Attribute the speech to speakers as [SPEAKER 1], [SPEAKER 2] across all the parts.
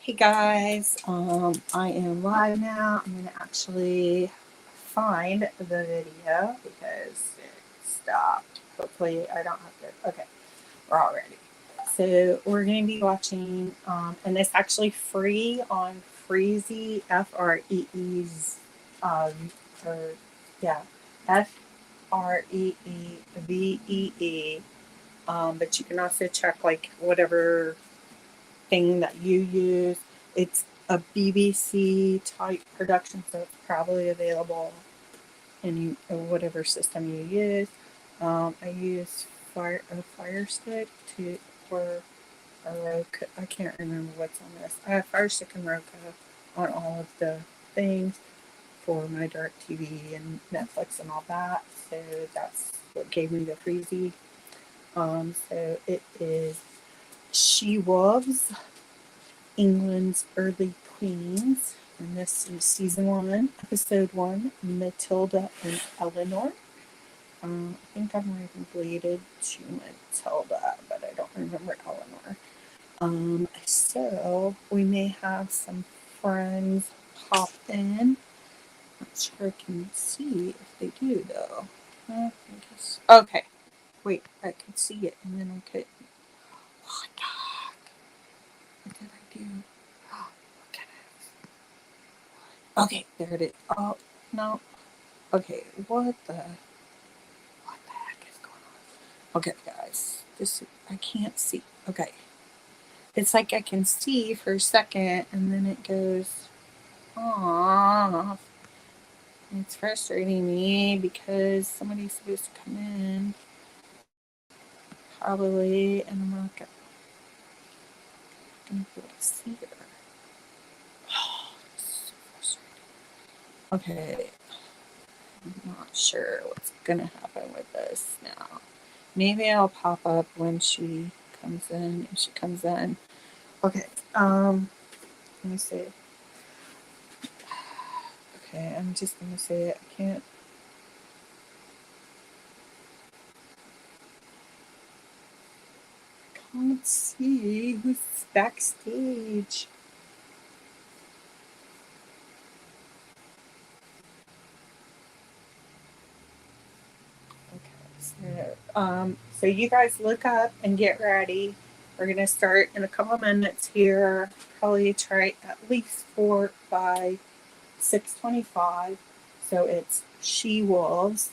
[SPEAKER 1] Hey guys, I am live now. I'm gonna actually find the video because it stopped. Hopefully, I don't have to. Okay, we're all ready. So we're gonna be watching, and it's actually free on Freezy, Free's, um, or yeah, Freevee. But you can also check like whatever thing that you use. It's a BBC type production, so it's probably available in whatever system you use. I use a Fire Stick to for a Roku. I can't remember what's on this. I have Fire Stick and Roku on all of the things for my Dark TV and Netflix and all that. So that's what gave me the freezy. So it is She Wolves, England's Early Queens, and this is season 1, episode 1, Matilda and Elenore. I think I'm related to Matilda, but I don't remember Elenore. So we may have some friends pop in. Not sure I can see if they do though. Okay, wait, I could see it, and then I could. What the heck? What did I do? Oh, look at it. Okay, there it is. Oh, no. Okay, what the heck is going on? Okay, guys, this, I can't see. Okay. It's like I can see for a second and then it goes off. It's frustrating me because somebody's supposed to come in, probably, and I'm not gonna be able to see her. Oh, so frustrating. Okay, I'm not sure what's gonna happen with this now. Maybe I'll pop up when she comes in, if she comes in. Okay, let me see. Okay, I'm just gonna say it. I can't see who's backstage. Okay, so you guys look up and get ready. We're gonna start in a couple of minutes here. Probably try at least 4 by 6:25. So it's She Wolves.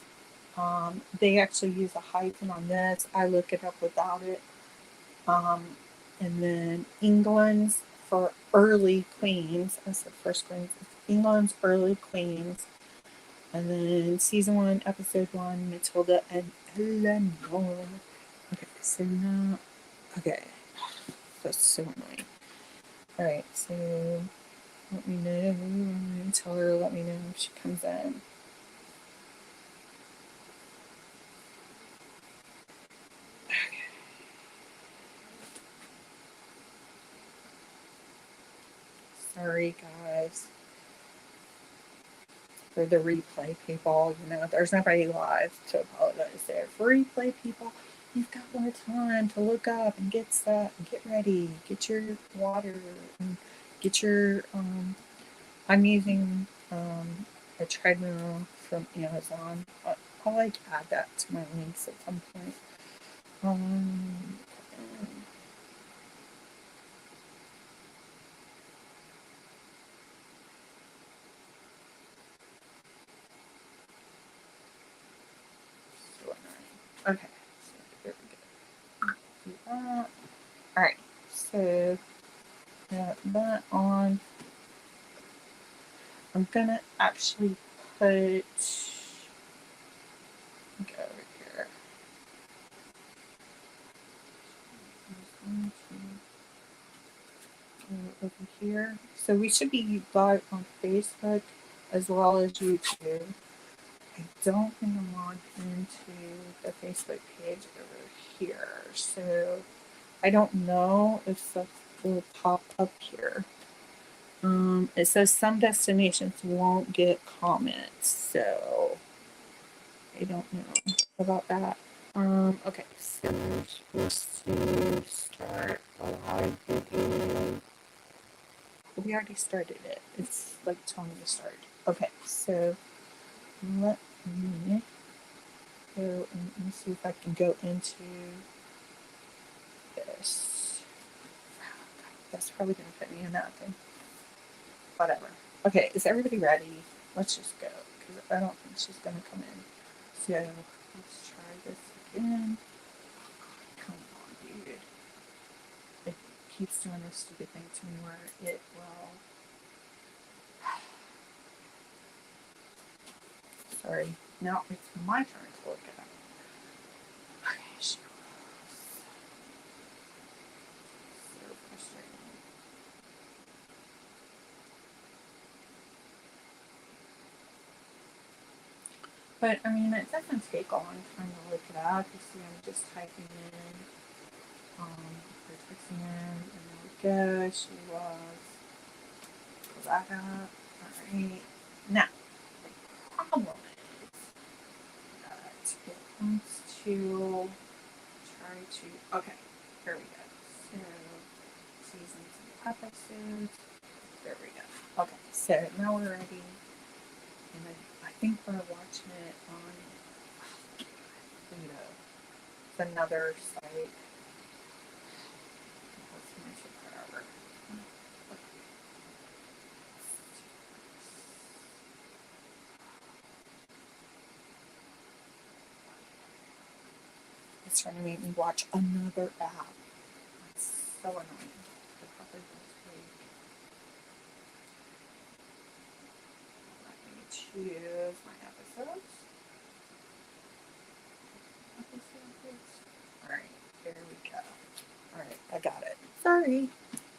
[SPEAKER 1] They actually use a hyphen on this. I look it up without it. Um, and then England's for early queens. I said first queens. England's early queens. And then season 1, episode 1, Matilda and Elenore. Okay, so now, okay, that's so annoying. All right, so let me know. Tell her, let me know if she comes in. Okay. Sorry, guys. For the replay people, there's nobody live to apologize there. For replay people, you've got more time to look up and get set and get ready, get your water and get your, I'm using a treadmill from Amazon. I'll like add that to my links at some point. Um, so okay, so here we go. Do that. All right, so that on. I'm gonna actually put go over here. Over here. So we should be live on Facebook as well as YouTube. I don't think I'm logged into the Facebook page over here, so I don't know if stuff will pop up here. It says some destinations won't get comments, so I don't know about that. Okay, so we're supposed to start a live video. we already started it. It's like telling me to start. Okay, so let me go and let me see if I can go into this. That's probably going to put me in that thing. Whatever. Okay, is everybody ready? Let's just go, because I don't think she's going to come in. So let's try this again. Come on, dude. It keeps doing this stupid thing to me where it will... Sorry. Now it's my turn to look at it. Okay, she was so frustrating. But, I mean, it doesn't take a long time to look it up. You see, I'm just typing in, or texting in, and there we go. She was, pull that up. Alright. Now, the problem is that it wants to try to, okay, here we go. So, seasons and purposes. There we go. Okay, so now we're ready. And I think we're watching it on Pluto. It's another site. Let's mention forever. It's trying to make me watch another app. It's so annoying. It probably will take. Let me choose my episodes. Alright, here we go. Alright, I got it. Sorry.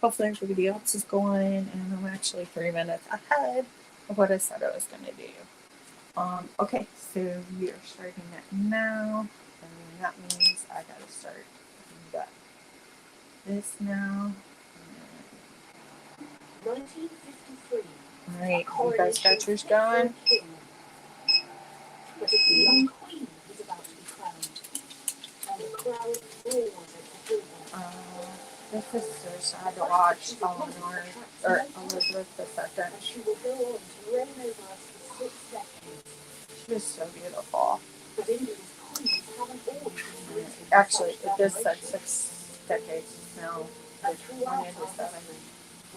[SPEAKER 1] Hopefully everybody else is going, and I'm actually 3 minutes ahead of what I said I was going to do. Okay, so we are starting it now, and that means I gotta start this now. 1953. Alright, you guys got yours going? But a young queen is about to be crowned, and the crowd roars at the approval. This is so sad to watch Elenore, or Elizabeth II. And she will go on to reign over us for 6 decades. She is so beautiful. But England's queens haven't all been. Actually, it just said 6 decades now. It's 187.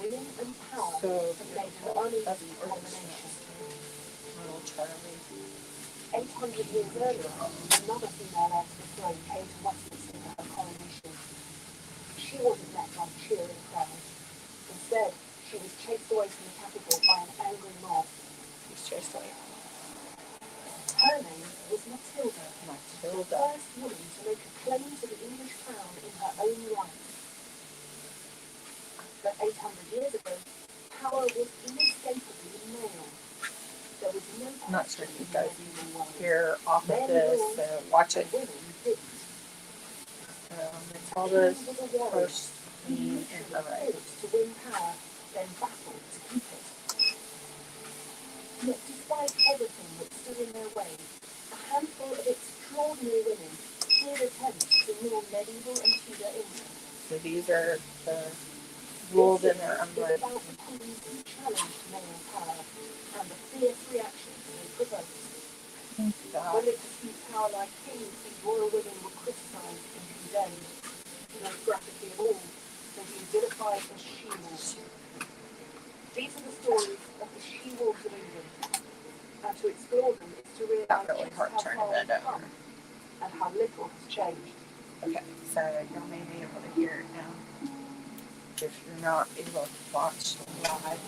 [SPEAKER 1] Women and power so beautiful. That's combination. Little Charlie. 800 years earlier, another female heir to the throne came to Westminster for her coronation. She wasn't met by cheering crowds. Instead, she was chased away from the capital by an angry mob. She was chased away. Her name was Matilda. The first woman to make a claim to the English crown in her own right. But 800 years ago, power was inescapably male. There was no. I'm not sure if you guys hear off of this, so watch it. Matilda's first queen in her right. To win power, then battle to keep it. Yet despite everything that stood in their way, a handful of extraordinary women did attempt to rule medieval and Tudor England. So these are the rules in their own right. About the queens who challenged male power and the fierce reactions they provoked. When they pursued power like kings, these royal women were criticised and condemned. Most graphically of all, they were vilified as she-wolves. These are the stories of the she-wolves of England. And to explore them is to realise really how far we've come and how little has changed. Okay, so you may be able to hear it now if you're not able to watch live.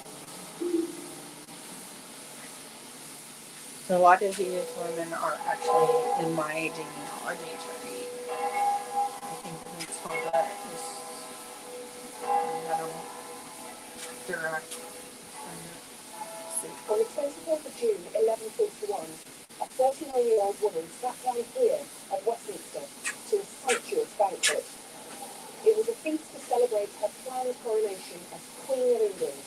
[SPEAKER 1] So a lot of these women are actually in my genealogy tree. I think Matilda is direct. On the 24th of June, 1141, a 39-year-old woman sat down here at Westminster to a sumptuous banquet. It was a feast to celebrate her planned coronation as Queen of England.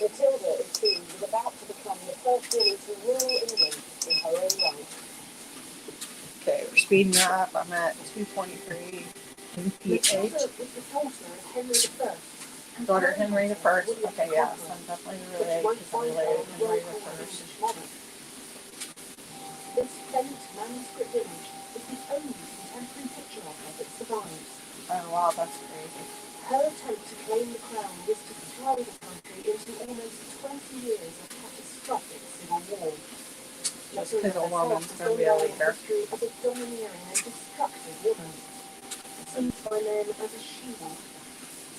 [SPEAKER 1] Matilda, it seems, was about to become the first woman to rule England in her own right. Okay, we're speeding up. I'm at 2:23. Matilda was the daughter of Henry I, Daughter Henry the First. Okay, yes, I'm definitely related because I related to Henry the First.
[SPEAKER 2] This faint manuscript image is the only contemporary picture of her that survives.
[SPEAKER 1] Oh wow, that's crazy.
[SPEAKER 2] Her attempt to claim the crown was to throw the country into almost 20 years of catastrophic civil war.
[SPEAKER 1] Just because a woman's going to be a leader.
[SPEAKER 2] History as a domineering and destructive woman, seen by men as a she-wolf,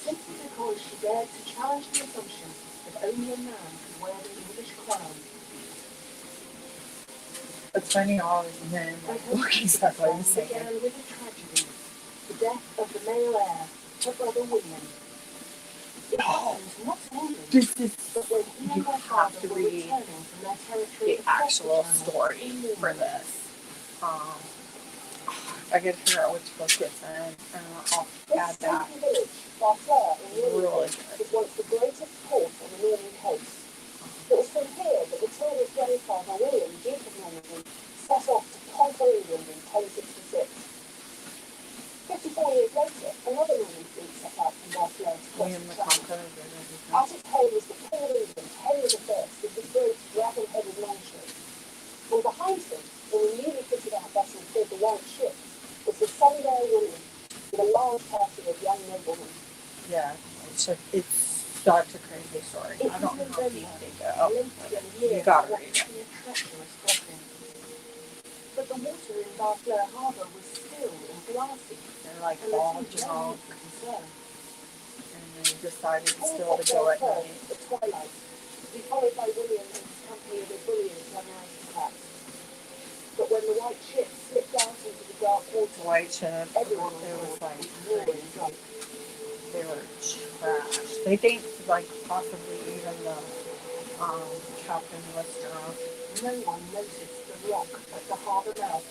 [SPEAKER 2] simply because she dared to challenge the assumption that only a man could wear the English crown.
[SPEAKER 1] It's funny, all these men look exactly the same.
[SPEAKER 2] Began with a tragedy, the death of the male heir, her brother William. It happened not in England,
[SPEAKER 1] This is,
[SPEAKER 2] but when he and my
[SPEAKER 1] have to
[SPEAKER 2] father were
[SPEAKER 1] read
[SPEAKER 2] returning from their territory
[SPEAKER 1] the actual story for this. I get to figure out which book it's in, and I'll add that.
[SPEAKER 2] Village, Barfleur in
[SPEAKER 1] Really
[SPEAKER 2] Yorkshire,
[SPEAKER 1] good.
[SPEAKER 2] is once the greatest port on the northern coast. It was from here that Matilda's grandfather William, Duke of Normandy, set off to conquer England in 1066. 54 years later, another Norman fleet set out from Barfleur to cross
[SPEAKER 1] William
[SPEAKER 2] the
[SPEAKER 1] the
[SPEAKER 2] Channel.
[SPEAKER 1] Conqueror.
[SPEAKER 2] At its head was the King of England, Henry I, with his great dragon-headed longship. And behind them, in the newly fitted out vessel called the White Ship, was the Sunday William, with a large party of young noblemen.
[SPEAKER 1] Yeah, it's such a crazy story. I don't know how deep they go. You gotta read it.
[SPEAKER 2] But the water in Barfleur Harbour was still and glassy.
[SPEAKER 1] They're like
[SPEAKER 2] And
[SPEAKER 1] all
[SPEAKER 2] there seemed no
[SPEAKER 1] drunk,
[SPEAKER 2] need for concern.
[SPEAKER 1] and they decided still to go at night.
[SPEAKER 2] At twilight, to be followed by William and his company of bullions and aristocrats. But when the White Ship slipped out into the dark water,
[SPEAKER 1] The White Ship,
[SPEAKER 2] everyone
[SPEAKER 1] it was like
[SPEAKER 2] roaring drunk.
[SPEAKER 1] they were trash. They think like possibly even the captain was drunk,
[SPEAKER 2] No one noticed the rock at the harbour mouth,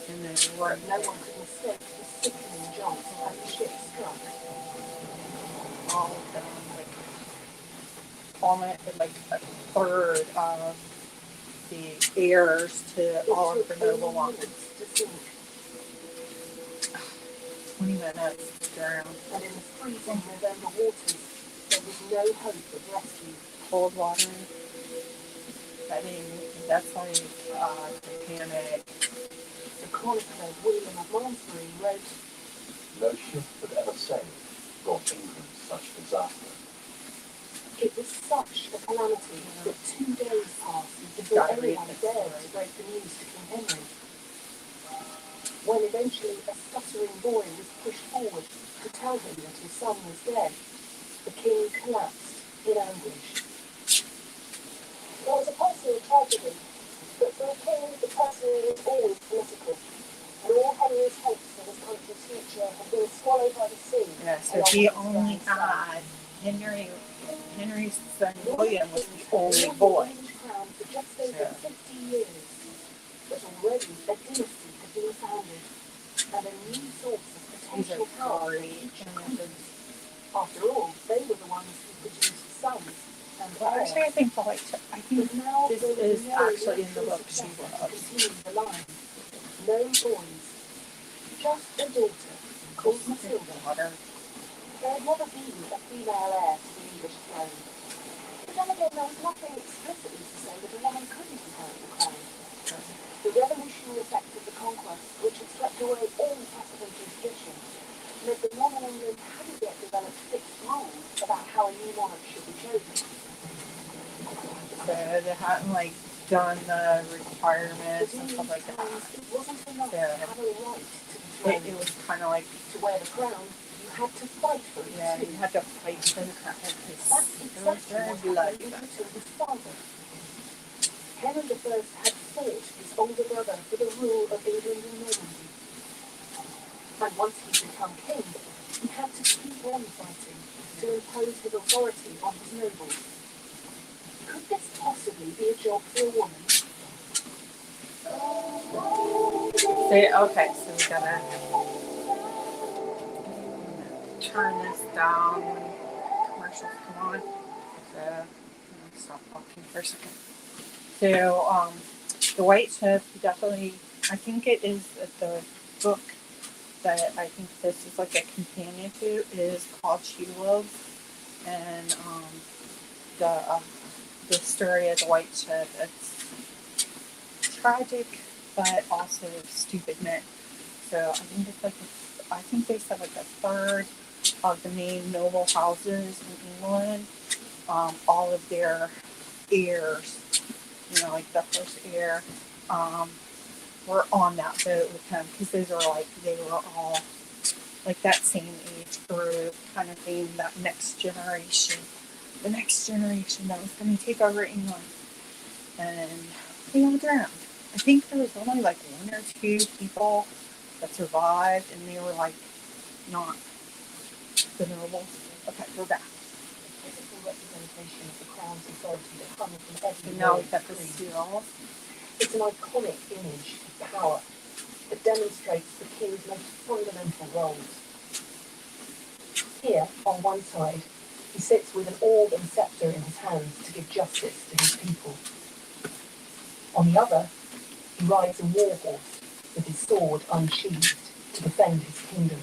[SPEAKER 1] and then
[SPEAKER 2] but no one could mistake the sickening jump as the ship struck.
[SPEAKER 1] all of them like almost like a third of the heirs to all of the noble ones.
[SPEAKER 2] To sink,
[SPEAKER 1] 20 minutes down.
[SPEAKER 2] and in the freezing November waters, there was no hope of rescue.
[SPEAKER 1] Cold water. I mean, that's like Titanic.
[SPEAKER 2] The chronicler William of Malmesbury wrote,
[SPEAKER 3] No ship that ever sailed brought England such disaster.
[SPEAKER 2] it was such a calamity that 2 days passed before anyone dared to break the news to King Henry. When eventually a stuttering boy was pushed forward to tell him that his son was dead, the king collapsed in anguish. It was a personal tragedy, but for a king, the personal was always political, and all Henry's hopes for his country's future had been swallowed by the sea.
[SPEAKER 1] Yeah, so he only had Henry's son William was the only boy.
[SPEAKER 2] For just over 50 years, but already a dynasty had been founded, and a new source of
[SPEAKER 1] He's a
[SPEAKER 2] potential power.
[SPEAKER 1] great.
[SPEAKER 2] After all, they were the ones who produced sons and
[SPEAKER 1] Well,
[SPEAKER 2] heirs.
[SPEAKER 1] actually, I think the White Ship. I think
[SPEAKER 2] But now
[SPEAKER 1] this
[SPEAKER 2] there was
[SPEAKER 1] is
[SPEAKER 2] no
[SPEAKER 1] actually in the
[SPEAKER 2] natural
[SPEAKER 1] book she
[SPEAKER 2] successor to
[SPEAKER 1] wrote.
[SPEAKER 2] continue the line. No boys, just a daughter called Matilda.
[SPEAKER 1] Water.
[SPEAKER 2] There had never been a female heir to the English throne. But then again, there was nothing explicitly to say that a woman couldn't inherit the crown. The revolutionary effect of the conquest, which had swept away all precedentary tradition, meant that modern England hadn't yet developed fixed rules about how a new monarch should be chosen.
[SPEAKER 1] So they hadn't like done the requirements and stuff like that.
[SPEAKER 2] It wasn't enough
[SPEAKER 1] Yeah.
[SPEAKER 2] to have a right to the throne.
[SPEAKER 1] It was kind of like,
[SPEAKER 2] To wear the crown, you had to fight for it
[SPEAKER 1] yeah,
[SPEAKER 2] too.
[SPEAKER 1] you had to fight for the crown.
[SPEAKER 2] That's
[SPEAKER 1] It was
[SPEAKER 2] exactly
[SPEAKER 1] very
[SPEAKER 2] what
[SPEAKER 1] bloody.
[SPEAKER 2] happened with Matilda's father. Henry I had fought his older brother for the rule of England and Normandy. And once he'd become king, he had to keep on fighting to impose his authority on his nobles. Could this possibly be a job for a woman?
[SPEAKER 1] Okay, so we gotta turn this down when commercials come on. So, stop talking for a second. So, the White Ship definitely, I think it is the book that I think this is like a companion to is called She Wolves. and the story of the white ship. It's tragic, but also stupid men. So I think it's like I think they said like a third of the main noble houses in England, all of their heirs, like the first heir, were on that boat with him because they were all like that same age group, kind of being that next generation, the next generation that was going to take over England, and they all drowned. I think there was only like one or two people that survived, and they were like not the nobles. Okay, we're back.
[SPEAKER 2] Physical representation of the crown's authority that comes from every
[SPEAKER 1] And now
[SPEAKER 2] royal
[SPEAKER 1] we've got the
[SPEAKER 2] decree.
[SPEAKER 1] seal.
[SPEAKER 2] It's an iconic image of power that demonstrates the king's most fundamental roles. Here, on one side, he sits with an orb and sceptre in his hands to give justice to his people. On the other, he rides a war horse with his sword unsheathed to defend his kingdom.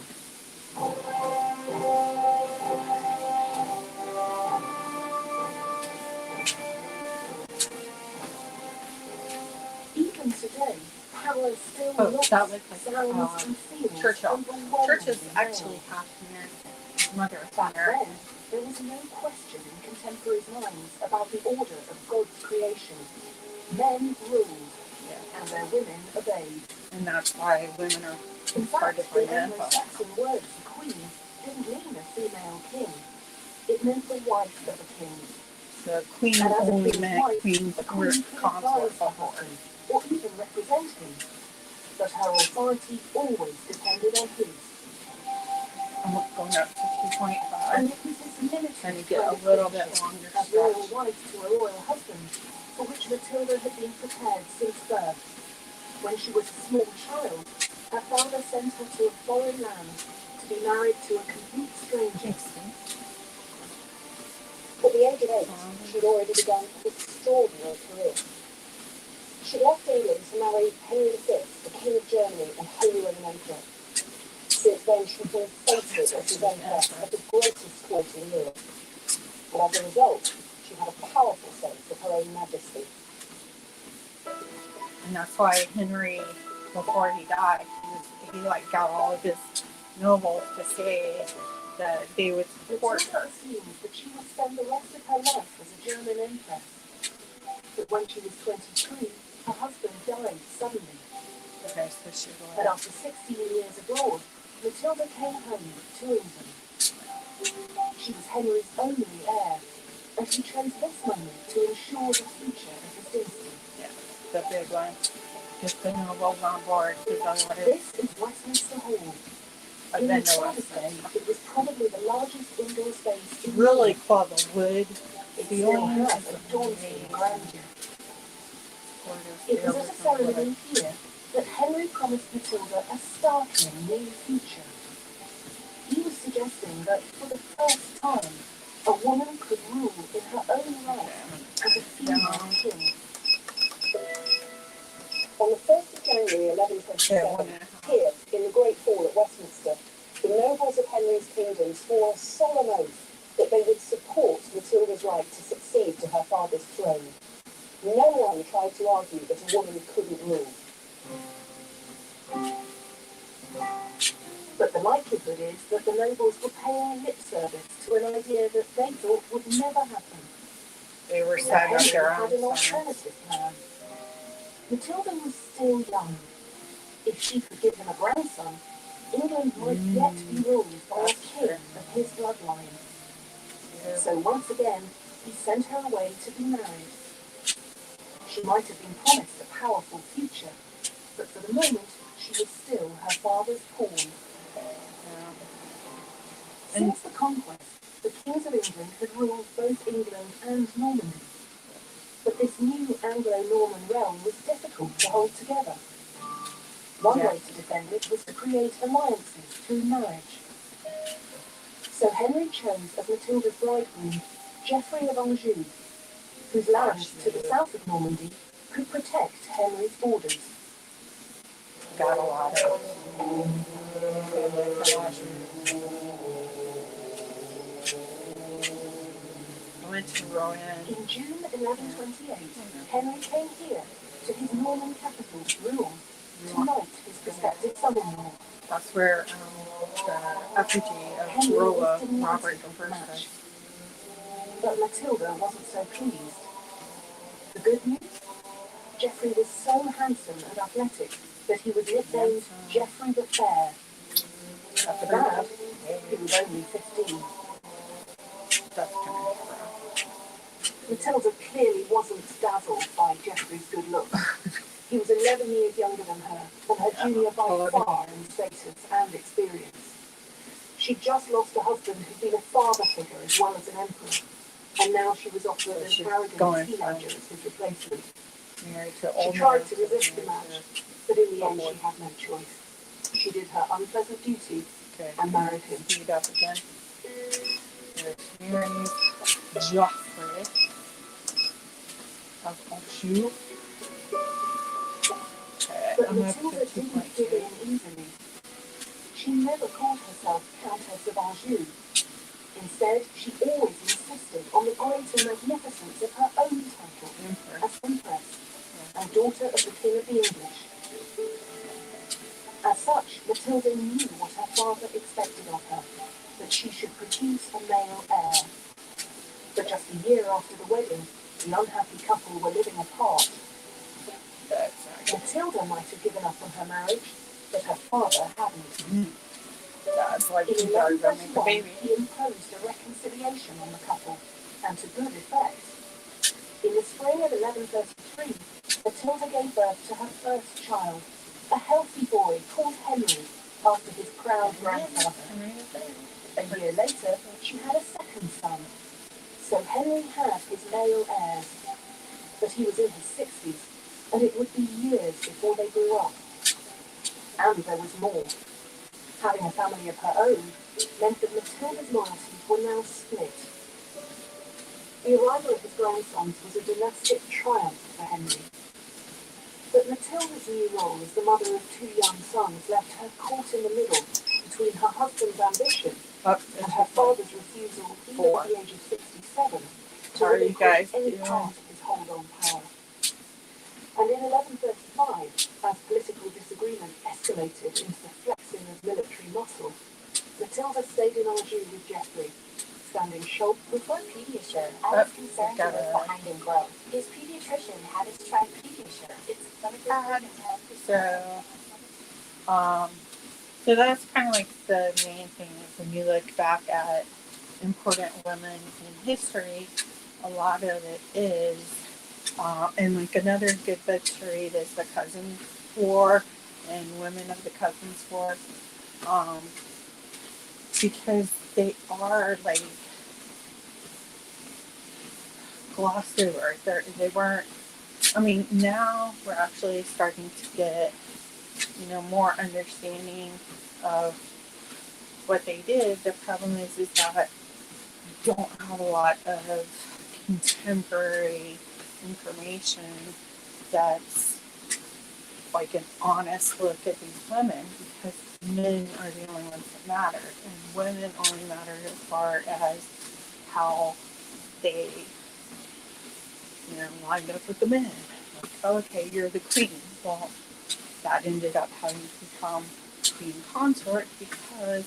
[SPEAKER 2] Even today, power still looks,
[SPEAKER 1] that looked like
[SPEAKER 2] sounds, and feels
[SPEAKER 1] Churchill.
[SPEAKER 2] overwhelmingly
[SPEAKER 1] Churchill's
[SPEAKER 2] male.
[SPEAKER 1] actually half American. His mother is
[SPEAKER 2] Back
[SPEAKER 1] American.
[SPEAKER 2] then, there was no question in contemporaries' minds about the order of God's creation. Men ruled, and their women obeyed.
[SPEAKER 1] And that's why women are
[SPEAKER 2] In
[SPEAKER 1] hard to
[SPEAKER 2] fact, the
[SPEAKER 1] find info.
[SPEAKER 2] Anglo-Saxon word for queen didn't mean a female king. It meant the wife of a king.
[SPEAKER 1] The queen
[SPEAKER 2] And as a
[SPEAKER 1] only
[SPEAKER 2] king's
[SPEAKER 1] meant
[SPEAKER 2] wife,
[SPEAKER 1] queen
[SPEAKER 2] a
[SPEAKER 1] or
[SPEAKER 2] queen could
[SPEAKER 1] consort
[SPEAKER 2] advise her
[SPEAKER 1] before.
[SPEAKER 2] husband, or even represent him. But her authority always depended on his.
[SPEAKER 1] I'm going up to
[SPEAKER 2] And
[SPEAKER 1] 2.5.
[SPEAKER 2] it was this military
[SPEAKER 1] Trying to get a little bit
[SPEAKER 2] friendship
[SPEAKER 1] longer
[SPEAKER 2] as royal
[SPEAKER 1] stretch.
[SPEAKER 2] wife to a royal husband, for which Matilda had been prepared since birth. When she was a small child, her father sent her to a foreign land to be married to a complete stranger. At the age of 8, she'd already begun an extraordinary career. She left England to marry Henry V, the King of Germany and Holy Roman Emperor. Since then, she'd been fated as his empress of the greatest court in Europe. And as a result, she had a powerful sense of her own majesty.
[SPEAKER 1] And that's why Henry, before he died, he got all of his nobles to say that they would support
[SPEAKER 2] Matilda
[SPEAKER 1] her.
[SPEAKER 2] assumed that she would spend the rest of her life as a German empress. But when she was 23, her husband died suddenly.
[SPEAKER 1] Okay, so she
[SPEAKER 2] And after 16 years abroad, Matilda came home to England. She was Henry's only heir, and he chose this moment to ensure the future of his dynasty.
[SPEAKER 1] Yeah, the big one. Just the nobles on board, because otherwise,
[SPEAKER 2] This is Westminster Hall.
[SPEAKER 1] I've
[SPEAKER 2] In
[SPEAKER 1] been
[SPEAKER 2] the
[SPEAKER 1] to
[SPEAKER 2] privacy,
[SPEAKER 1] Westminster.
[SPEAKER 2] it was probably the largest indoor space in
[SPEAKER 1] Really
[SPEAKER 2] Europe.
[SPEAKER 1] cool, the wood
[SPEAKER 2] It still
[SPEAKER 1] ceiling
[SPEAKER 2] has
[SPEAKER 1] is
[SPEAKER 2] a daunting
[SPEAKER 1] amazing.
[SPEAKER 2] grandeur. It was at a ceremony here that Henry promised Matilda a startling new future. He was suggesting that for the first time, a woman could rule in her own right as a female king. On the 1st of January 1127, here in the Great Hall at Westminster, the nobles of Henry's kingdom swore a solemn oath that they would support Matilda's right to succeed to her father's throne. No one tried to argue that a woman couldn't rule. But the likelihood is that the nobles were paying lip service to an idea that they thought would never happen.
[SPEAKER 1] They were
[SPEAKER 2] So
[SPEAKER 1] sad
[SPEAKER 2] Henry
[SPEAKER 1] about their
[SPEAKER 2] had
[SPEAKER 1] own
[SPEAKER 2] an
[SPEAKER 1] sons.
[SPEAKER 2] alternative plan. Matilda was still young. If she could give him a grandson, England might yet be ruled by a king of his bloodline. So once again, he sent her away to be married. She might have been promised a powerful future, but for the moment, she was still her father's pawn. Since the conquest, the kings of England had ruled both England and Normandy. But this new Anglo-Norman realm was difficult to hold together. One way to defend it was to create alliances through marriage. So Henry chose as Matilda's bridegroom Geoffrey of Anjou, whose lands to the south of Normandy could protect Henry's borders.
[SPEAKER 1] Got a lot of go in.
[SPEAKER 2] In June 1128, Henry came here to his Norman capital, Rouen, to knight his prospective son-in-law.
[SPEAKER 1] That's where the effigy of
[SPEAKER 2] Henry
[SPEAKER 1] Rolla,
[SPEAKER 2] was delighted
[SPEAKER 1] Robert the
[SPEAKER 2] with the
[SPEAKER 1] First.
[SPEAKER 2] match, but Matilda wasn't so pleased. The good news? Geoffrey was so handsome and athletic that he was nicknamed Geoffrey the Fair. But the bad, he was only 15.
[SPEAKER 1] That's kind of rough.
[SPEAKER 2] Matilda clearly wasn't dazzled by Geoffrey's good looks. He was 11 years younger than her, and her junior by far in status and experience. She'd just lost a husband who'd been a father figure as well as an emperor, and now she was offered an arrogant teenager as his replacement. She tried to resist the match, but in the end she had no choice. She did her unpleasant duty and married him.
[SPEAKER 1] Speed up again. Mary's Joffrey of Anjou. Okay,
[SPEAKER 2] But
[SPEAKER 1] I'm up
[SPEAKER 2] Matilda
[SPEAKER 1] to
[SPEAKER 2] didn't give
[SPEAKER 1] 2.2.
[SPEAKER 2] in easily. She never called herself Countess of Anjou. Instead, she always insisted on the great and magnificence of her own title as Empress and daughter of the King of the English. As such, Matilda knew what her father expected of her, that she should produce a male heir. But just a year after the wedding, the unhappy couple were living apart. Matilda might have given up on her marriage, but her father hadn't.
[SPEAKER 1] That's like
[SPEAKER 2] In
[SPEAKER 1] you guys are making a
[SPEAKER 2] 1131,
[SPEAKER 1] baby.
[SPEAKER 2] he imposed a reconciliation on the couple, and to good effect. In the spring of 1133, Matilda gave birth to her first child, a healthy boy called Henry, after his proud grandfather. A year later, she had a second son. So Henry had his male heirs, but he was in his 60s, and it would be years before they grew up. And there was more. Having a family of her own meant that Matilda's loyalties were now split. The arrival of his grandsons was a dynastic triumph for Henry. But Matilda's new role as the mother of two young sons left her caught in the middle between her husband's ambition and her father's refusal, even at the age of 67, to relinquish any part of his hold on power. And in 1135, as political disagreement escalated into the flexing of military muscle, Matilda stayed in Anjou with Geoffrey, standing shoulder
[SPEAKER 4] Before Pediasure, I was concerned it was behind in growth. His pediatrician had us try Pediasure. It's clinically proven.
[SPEAKER 1] So that's kind of like the main thing is when you look back at important women in history, a lot of it is, and like another good book to read is The Cousins' War and Women of the Cousins' War, because they are like glossed over. They weren't. I mean, now we're actually starting to get, more understanding of what they did. The problem is that we don't have a lot of contemporary information that's like an honest look at these women, because men are the only ones that matter, and women only matter as far as how they lined up with the men. Like, okay, you're the queen. Well, that ended up having to become queen consort because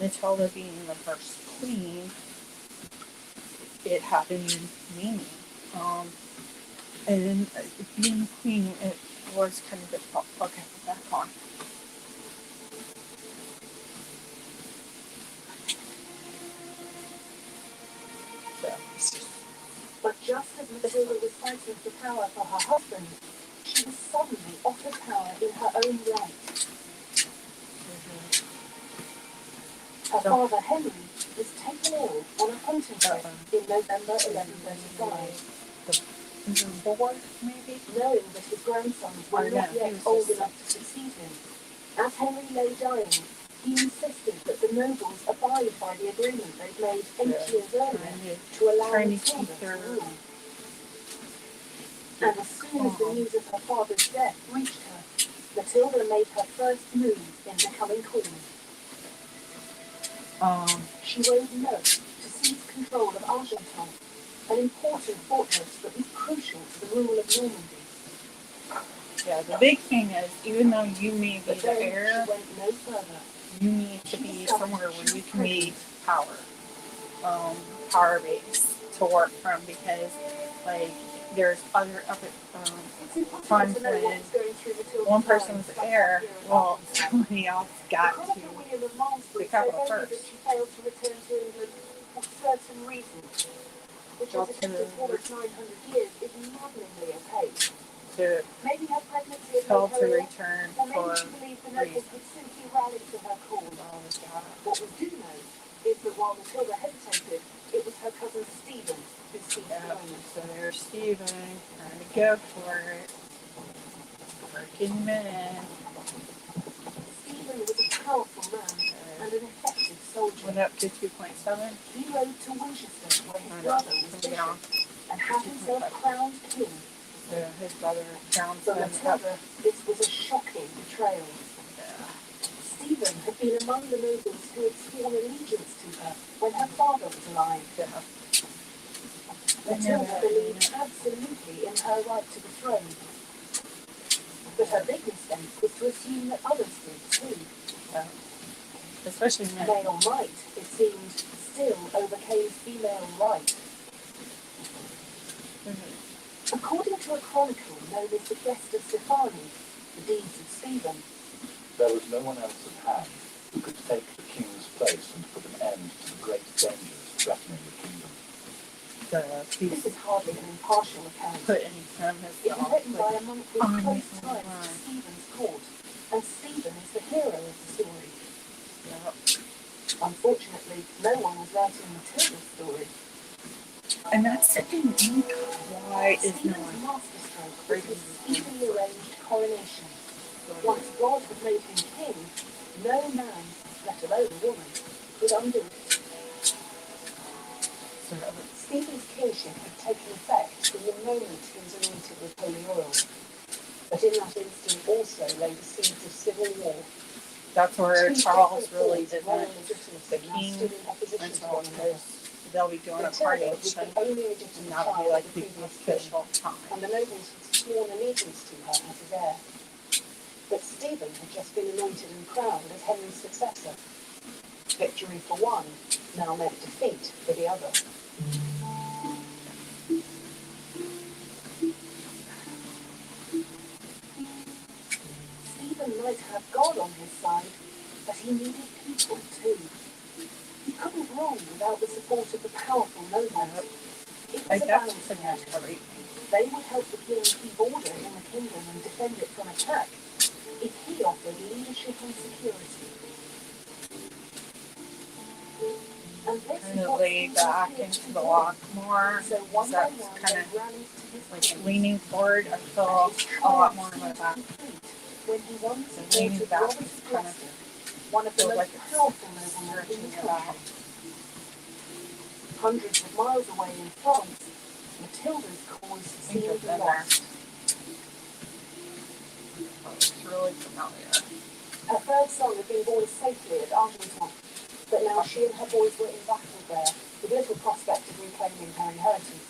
[SPEAKER 1] Matilda being the first queen, it had a new meaning. And being queen, it was kind of difficult. Okay, back on.
[SPEAKER 2] But just as Matilda was fighting for power for her husband, she was suddenly offered power in her own right. Her father, Henry, was taken ill on a hunting trip in November 1135.
[SPEAKER 1] Is it 4, maybe?
[SPEAKER 2] Knowing that his grandsons were not yet old enough to succeed him, as Henry lay dying, he insisted that the nobles abide by the agreement they'd made 8 years earlier to allow Matilda to rule. And as soon as the news of her father's death reached her, Matilda made her first move in becoming queen. She wrote an oath to seize control of Argentan an important fortress that was crucial to the rule of Normandy.
[SPEAKER 1] Yeah, the big thing is, even though you may be
[SPEAKER 2] But
[SPEAKER 1] the
[SPEAKER 2] then
[SPEAKER 1] heir,
[SPEAKER 2] she went no further.
[SPEAKER 1] you need to be somewhere where you can be power, base to work from, because like there's other
[SPEAKER 2] It's impossible
[SPEAKER 1] times
[SPEAKER 2] to know
[SPEAKER 1] when
[SPEAKER 2] what's going through Matilda's
[SPEAKER 1] one
[SPEAKER 2] mind,
[SPEAKER 1] person's
[SPEAKER 2] but
[SPEAKER 1] the heir,
[SPEAKER 2] here and
[SPEAKER 1] well,
[SPEAKER 2] there.
[SPEAKER 1] somebody else
[SPEAKER 2] The
[SPEAKER 1] got
[SPEAKER 2] Chronicler
[SPEAKER 1] to
[SPEAKER 2] William of Malmesbury
[SPEAKER 1] the
[SPEAKER 2] says
[SPEAKER 1] capital
[SPEAKER 2] only that
[SPEAKER 1] first.
[SPEAKER 2] she failed to return to England for certain reasons, which
[SPEAKER 1] Well,
[SPEAKER 2] has affected almost 900 years is maddeningly opaque.
[SPEAKER 1] to
[SPEAKER 2] Maybe her pregnancy had
[SPEAKER 1] tell
[SPEAKER 2] made
[SPEAKER 1] to
[SPEAKER 2] her ill,
[SPEAKER 1] return
[SPEAKER 2] or maybe
[SPEAKER 1] for
[SPEAKER 2] she believed the nobles
[SPEAKER 1] reasons.
[SPEAKER 2] would simply rally to her cause. What we do know is that while Matilda hesitated, it was her cousin Stephen who seized the
[SPEAKER 1] Yeah,
[SPEAKER 2] moment.
[SPEAKER 1] so there's Stephen trying to go for it, working him in.
[SPEAKER 2] Stephen was a powerful man and an effective soldier.
[SPEAKER 1] Went up to 2.7.
[SPEAKER 2] He rode to Winchester, where his
[SPEAKER 1] I know.
[SPEAKER 2] brother was
[SPEAKER 1] Come down.
[SPEAKER 2] bishop, and had himself crowned king.
[SPEAKER 1] So his brother found
[SPEAKER 2] For
[SPEAKER 1] him up.
[SPEAKER 2] Matilda, this was a shocking betrayal. Stephen had been among the nobles who had sworn allegiance to her when her father was alive.
[SPEAKER 1] Yeah.
[SPEAKER 2] Matilda believed absolutely in her right to the throne. But her big mistake was to assume that others did too.
[SPEAKER 1] Especially men.
[SPEAKER 2] Male might, it seemed, still overcame female right. According to a chronicle known as the Gesta Stephani, the deeds of Stephen,
[SPEAKER 3] There was no one else at hand who could take the king's place and put an end to the great dangers threatening the kingdom.
[SPEAKER 2] this is hardly an impartial account.
[SPEAKER 1] Put in him
[SPEAKER 2] It was
[SPEAKER 1] himself.
[SPEAKER 2] written by a monk with close ties to
[SPEAKER 1] right.
[SPEAKER 2] Stephen's court, and Stephen is the hero of the story.
[SPEAKER 1] Yeah.
[SPEAKER 2] Unfortunately, no one was writing Matilda's story.
[SPEAKER 1] And that's the thing. Why is no
[SPEAKER 2] Stephen's
[SPEAKER 1] one
[SPEAKER 2] masterstroke was
[SPEAKER 1] breaking
[SPEAKER 2] his
[SPEAKER 1] the
[SPEAKER 2] speedily arranged coronation. Once God had made him king, no man, let alone a woman, could undo it. Stephen's kingship had taken effect from the moment he was anointed with holy oil. But in that instant also lay the seeds of civil war.
[SPEAKER 1] That's where
[SPEAKER 2] Two
[SPEAKER 1] Charles
[SPEAKER 2] different
[SPEAKER 1] really
[SPEAKER 2] forms of royal
[SPEAKER 1] didn't.
[SPEAKER 2] legitimacy
[SPEAKER 1] The
[SPEAKER 2] now
[SPEAKER 1] king
[SPEAKER 2] stood in opposition
[SPEAKER 1] and
[SPEAKER 2] to one another.
[SPEAKER 1] Charles, they'll be doing a
[SPEAKER 2] Matilda was
[SPEAKER 1] coronation,
[SPEAKER 2] the only
[SPEAKER 1] and
[SPEAKER 2] legitimate
[SPEAKER 1] that'll be
[SPEAKER 2] child
[SPEAKER 1] like
[SPEAKER 2] of the
[SPEAKER 1] the
[SPEAKER 2] previous king,
[SPEAKER 1] official time.
[SPEAKER 2] and the nobles had sworn allegiance to her as his heir. But Stephen had just been anointed and crowned as Henry's successor. Victory for one now meant defeat for the other. Stephen might have God on his side, but he needed people too. He couldn't rule without the support of the powerful nobles. It
[SPEAKER 1] I
[SPEAKER 2] was a
[SPEAKER 1] guess
[SPEAKER 2] balancing
[SPEAKER 1] pretty much
[SPEAKER 2] act.
[SPEAKER 1] everything.
[SPEAKER 2] They would help the king keep order in the kingdom and defend it from attack if he offered leadership and security. And this
[SPEAKER 1] Kind
[SPEAKER 2] is
[SPEAKER 1] of
[SPEAKER 2] what
[SPEAKER 1] lay
[SPEAKER 2] Stephen
[SPEAKER 1] back
[SPEAKER 2] appeared
[SPEAKER 1] into
[SPEAKER 2] to
[SPEAKER 1] the
[SPEAKER 2] do.
[SPEAKER 1] lock more.
[SPEAKER 2] So one by
[SPEAKER 1] That's
[SPEAKER 2] one
[SPEAKER 1] kind
[SPEAKER 2] they
[SPEAKER 1] of
[SPEAKER 2] rallied to his
[SPEAKER 1] like
[SPEAKER 2] cause.
[SPEAKER 1] leaning forward. I feel
[SPEAKER 2] His
[SPEAKER 1] a lot
[SPEAKER 2] triumph
[SPEAKER 1] more
[SPEAKER 2] seemed
[SPEAKER 1] like that.
[SPEAKER 2] complete when he won the
[SPEAKER 1] The
[SPEAKER 2] support
[SPEAKER 1] leaning
[SPEAKER 2] of
[SPEAKER 1] back
[SPEAKER 2] Robert
[SPEAKER 1] is
[SPEAKER 2] of
[SPEAKER 1] kind of
[SPEAKER 2] Gloucester, one of the
[SPEAKER 1] feels
[SPEAKER 2] most
[SPEAKER 1] like it's
[SPEAKER 2] powerful noblemen in
[SPEAKER 1] stretching
[SPEAKER 2] the
[SPEAKER 1] it out.
[SPEAKER 2] country. Hundreds of miles away in France, Matilda's cause seemed
[SPEAKER 1] I've been there.
[SPEAKER 2] lost.
[SPEAKER 1] Oh, it's really familiar.
[SPEAKER 2] Her third son had been born safely at Argenton, but now she and her boys were embattled there, with little prospect of reclaiming her inheritance.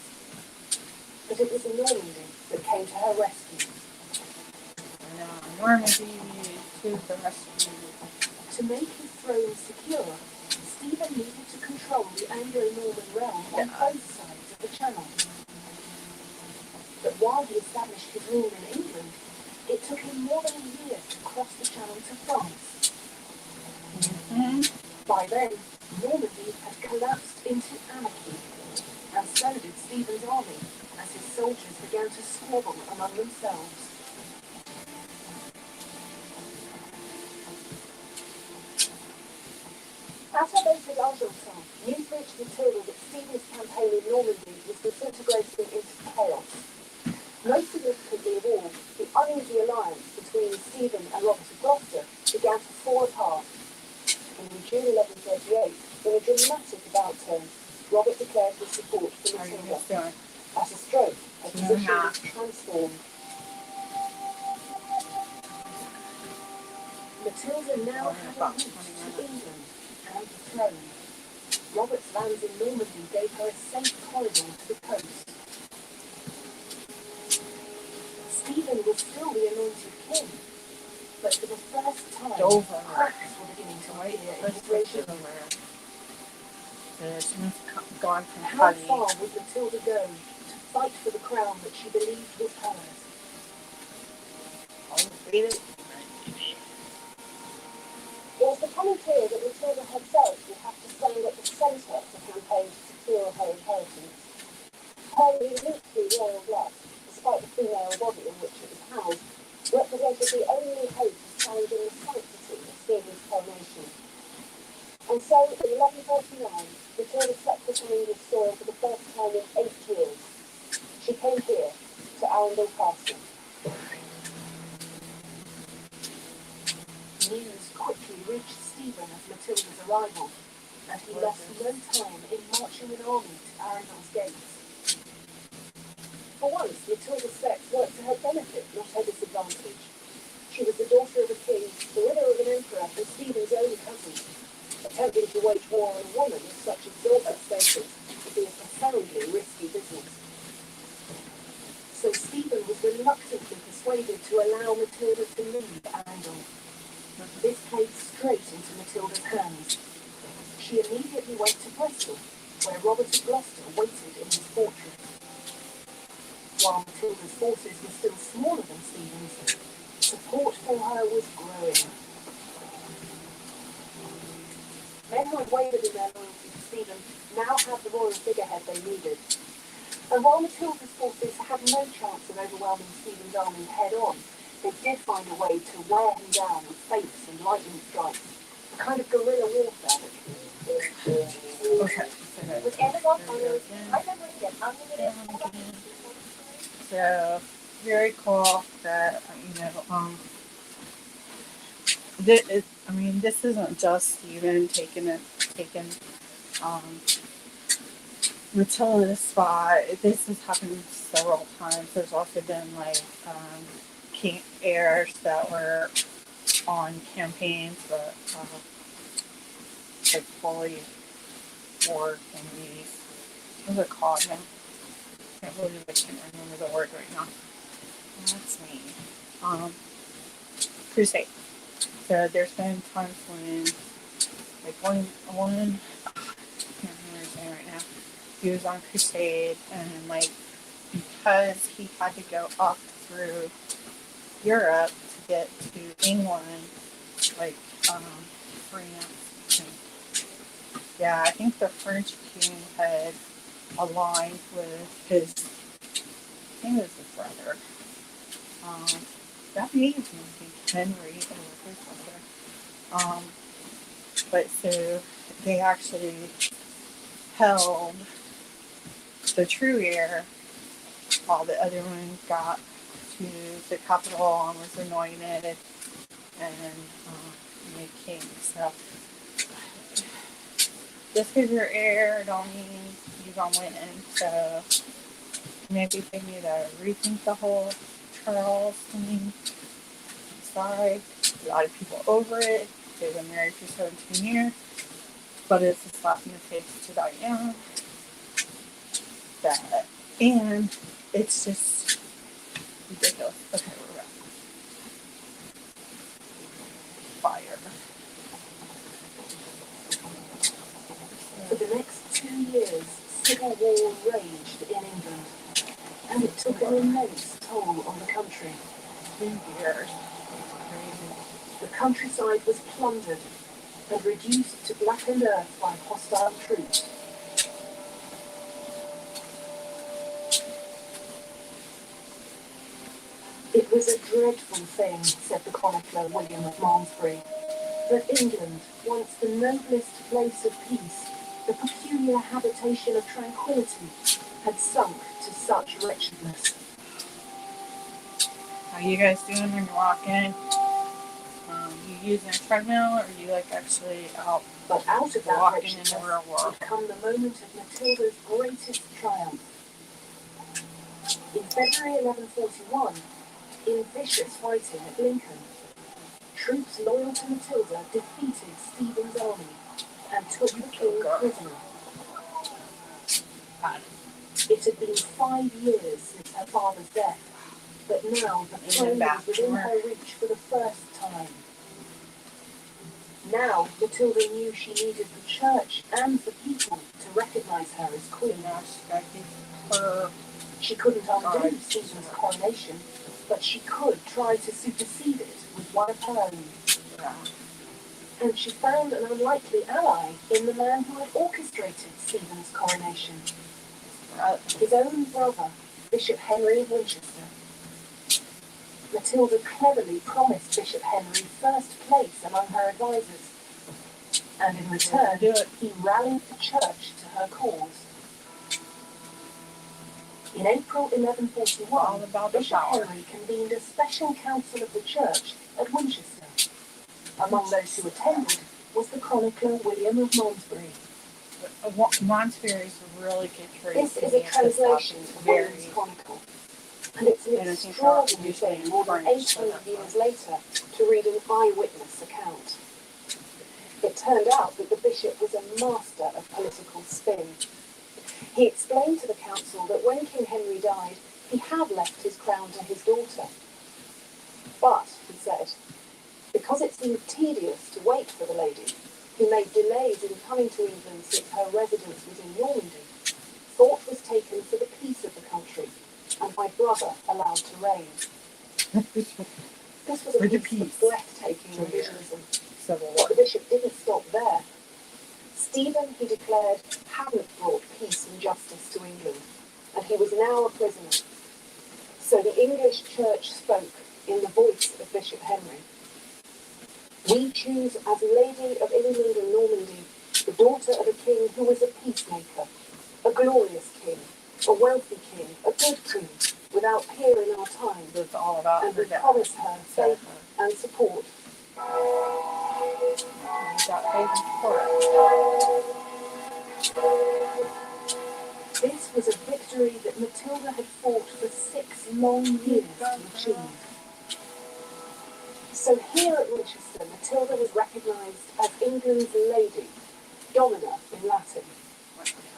[SPEAKER 2] But it was Normandy that came to her rescue.
[SPEAKER 1] Normandy to the rescue.
[SPEAKER 2] To make his throne secure, Stephen needed to control the Anglo-Norman realm on both sides of the Channel. But while he established his rule in England, it took him more than a year to cross the Channel to France. By then, Normandy had collapsed into anarchy, and so did Stephen's army, as his soldiers began to squabble among themselves. At her base at Argenton, news reached Matilda that Stephen's campaign in Normandy was disintegrating into chaos. Most significantly of all, the uneasy alliance between Stephen and Robert of Gloucester began to fall apart. And in June 1138, in a dramatic about turn, Robert declared his support for
[SPEAKER 1] How are you
[SPEAKER 2] Matilda.
[SPEAKER 1] guys doing?
[SPEAKER 2] At a stroke, her position was transformed. Matilda now had a route to England and the throne. Robert's lands in Normandy gave her a safe corridor to the coast. Stephen was still the anointed king, but for the first time,
[SPEAKER 1] Dover.
[SPEAKER 2] cracks were beginning to appear in his regime.
[SPEAKER 1] She's gone from
[SPEAKER 2] How
[SPEAKER 1] Hollié.
[SPEAKER 2] far would Matilda go to fight for the crown that she believed was hers?
[SPEAKER 1] I'll read it.
[SPEAKER 5] It was becoming clear that Matilda herself would have to stand at the centre of the campaign to secure her inheritance. Her uniquely royal blood, despite the female body in which it was housed, represented the only hope of challenging the sanctity of Stephen's coronation. And so, in 1139, Matilda set foot on English soil for the first time in 8 years. She came here, to Arundel Castle.
[SPEAKER 2] News quickly reached Stephen of Matilda's arrival, and he lost no time in marching an army to Arundel's gates. For once, Matilda's sex worked to her benefit, not her disadvantage. She was the daughter of a king, the widow of an emperor, and Stephen's own cousin. Attempting to wage war on a woman of such exalted status would be a profoundly risky business. So Stephen was reluctantly persuaded to allow Matilda to leave Arundel. This played straight into Matilda's hands. She immediately went to Bristol, where Robert of Gloucester waited in his fortress. While Matilda's forces were still smaller than Stephen's, support for her was growing. Men who had wavered in their loyalty to Stephen now had the royal figurehead they needed. And while Matilda's forces had no chance of overwhelming Stephen's army head-on, they did find a way to wear him down with feints and lightning strikes, a kind of guerrilla warfare.
[SPEAKER 1] Okay.
[SPEAKER 5] With Amazon photos, I never get unlimited.
[SPEAKER 1] So very cool that this isn't just Stephen taking Matilda's spot. This has happened several times. There's also been king heirs that were on campaigns, but like Hollié or these. What's it called now? I can't believe I can't remember the word right now. That's me. Crusade. So there's been times when, like one, I can't remember his name right now. He was on crusade, and because he had to go up through Europe to get to England, France. Yeah, I think the French king had aligned with his, I think it was his brother. That may even be Henry or his brother. But so they actually held the true heir while the other one got to the capital and was anointed and made king. So just because you're heir don't mean you're gonna win. So maybe they need to rethink the whole Charles thing. Sorry, a lot of people over it. They've been married for 17 years, but it's a slap in the face to Diana. And it's just ridiculous. Okay, we're back. Fire.
[SPEAKER 2] For the next 2 years, civil war raged in England, and it took an immense toll on the country.
[SPEAKER 1] 2 years. Crazy.
[SPEAKER 2] The countryside was plundered and reduced to blackened earth by hostile troops. It was a dreadful thing, said the chronicler William of Malmesbury, that England, once the noblest place of peace, the peculiar habitation of tranquillity, had sunk to such wretchedness.
[SPEAKER 1] How you guys doing when you're walking? You using a treadmill, or you actually out
[SPEAKER 2] But out of that
[SPEAKER 1] walking in
[SPEAKER 2] wretchedness
[SPEAKER 1] the real world?
[SPEAKER 2] would come the moment of Matilda's greatest triumph. In February 1141, in vicious fighting at Lincoln, troops loyal to Matilda defeated Stephen's army and took the king prisoner. 5 years since her father's death, but now the throne was within her reach for the first time. Now Matilda knew she needed the church and the people to recognise her as queen. She couldn't undo Stephen's coronation, but she could try to supersede it with one of her own. And she found an unlikely ally in the man who had orchestrated Stephen's coronation. His own brother, Bishop Henry of Winchester. Matilda cleverly promised Bishop Henry first place among her advisors, and in return, he rallied the church to her cause. In April 1141, Bishop Henry convened a special council of the church at Winchester. Among those who attended was the chronicler William of Malmesbury.
[SPEAKER 1] Malmesbury's a really good trade.
[SPEAKER 2] This is a translation of William's Chronicle, and it's an extraordinary thing more than 800 years later to read an eyewitness account. It turned out that the bishop was a master of political spin. He explained to the council that when King Henry died, he had left his crown to his daughter. But, he said, because it seemed tedious to wait for the lady, who made delays in coming to England since her residence was in Normandy, thought was taken for the peace of the country, and my brother allowed to reign. This was a piece of breathtaking revisionism. But the bishop didn't stop there. Stephen, he declared, hadn't brought peace and justice to England, and he was now a prisoner. So the English church spoke in the voice of Bishop Henry. We choose as Lady of England and Normandy the daughter of a king who was a peacemaker, a glorious king, a wealthy king, a good king, without peer in our time, and we promise her faith and support. This was a victory that Matilda had fought for 6 long years to achieve. So here at Winchester, Matilda was recognised as England's lady, domina in Latin.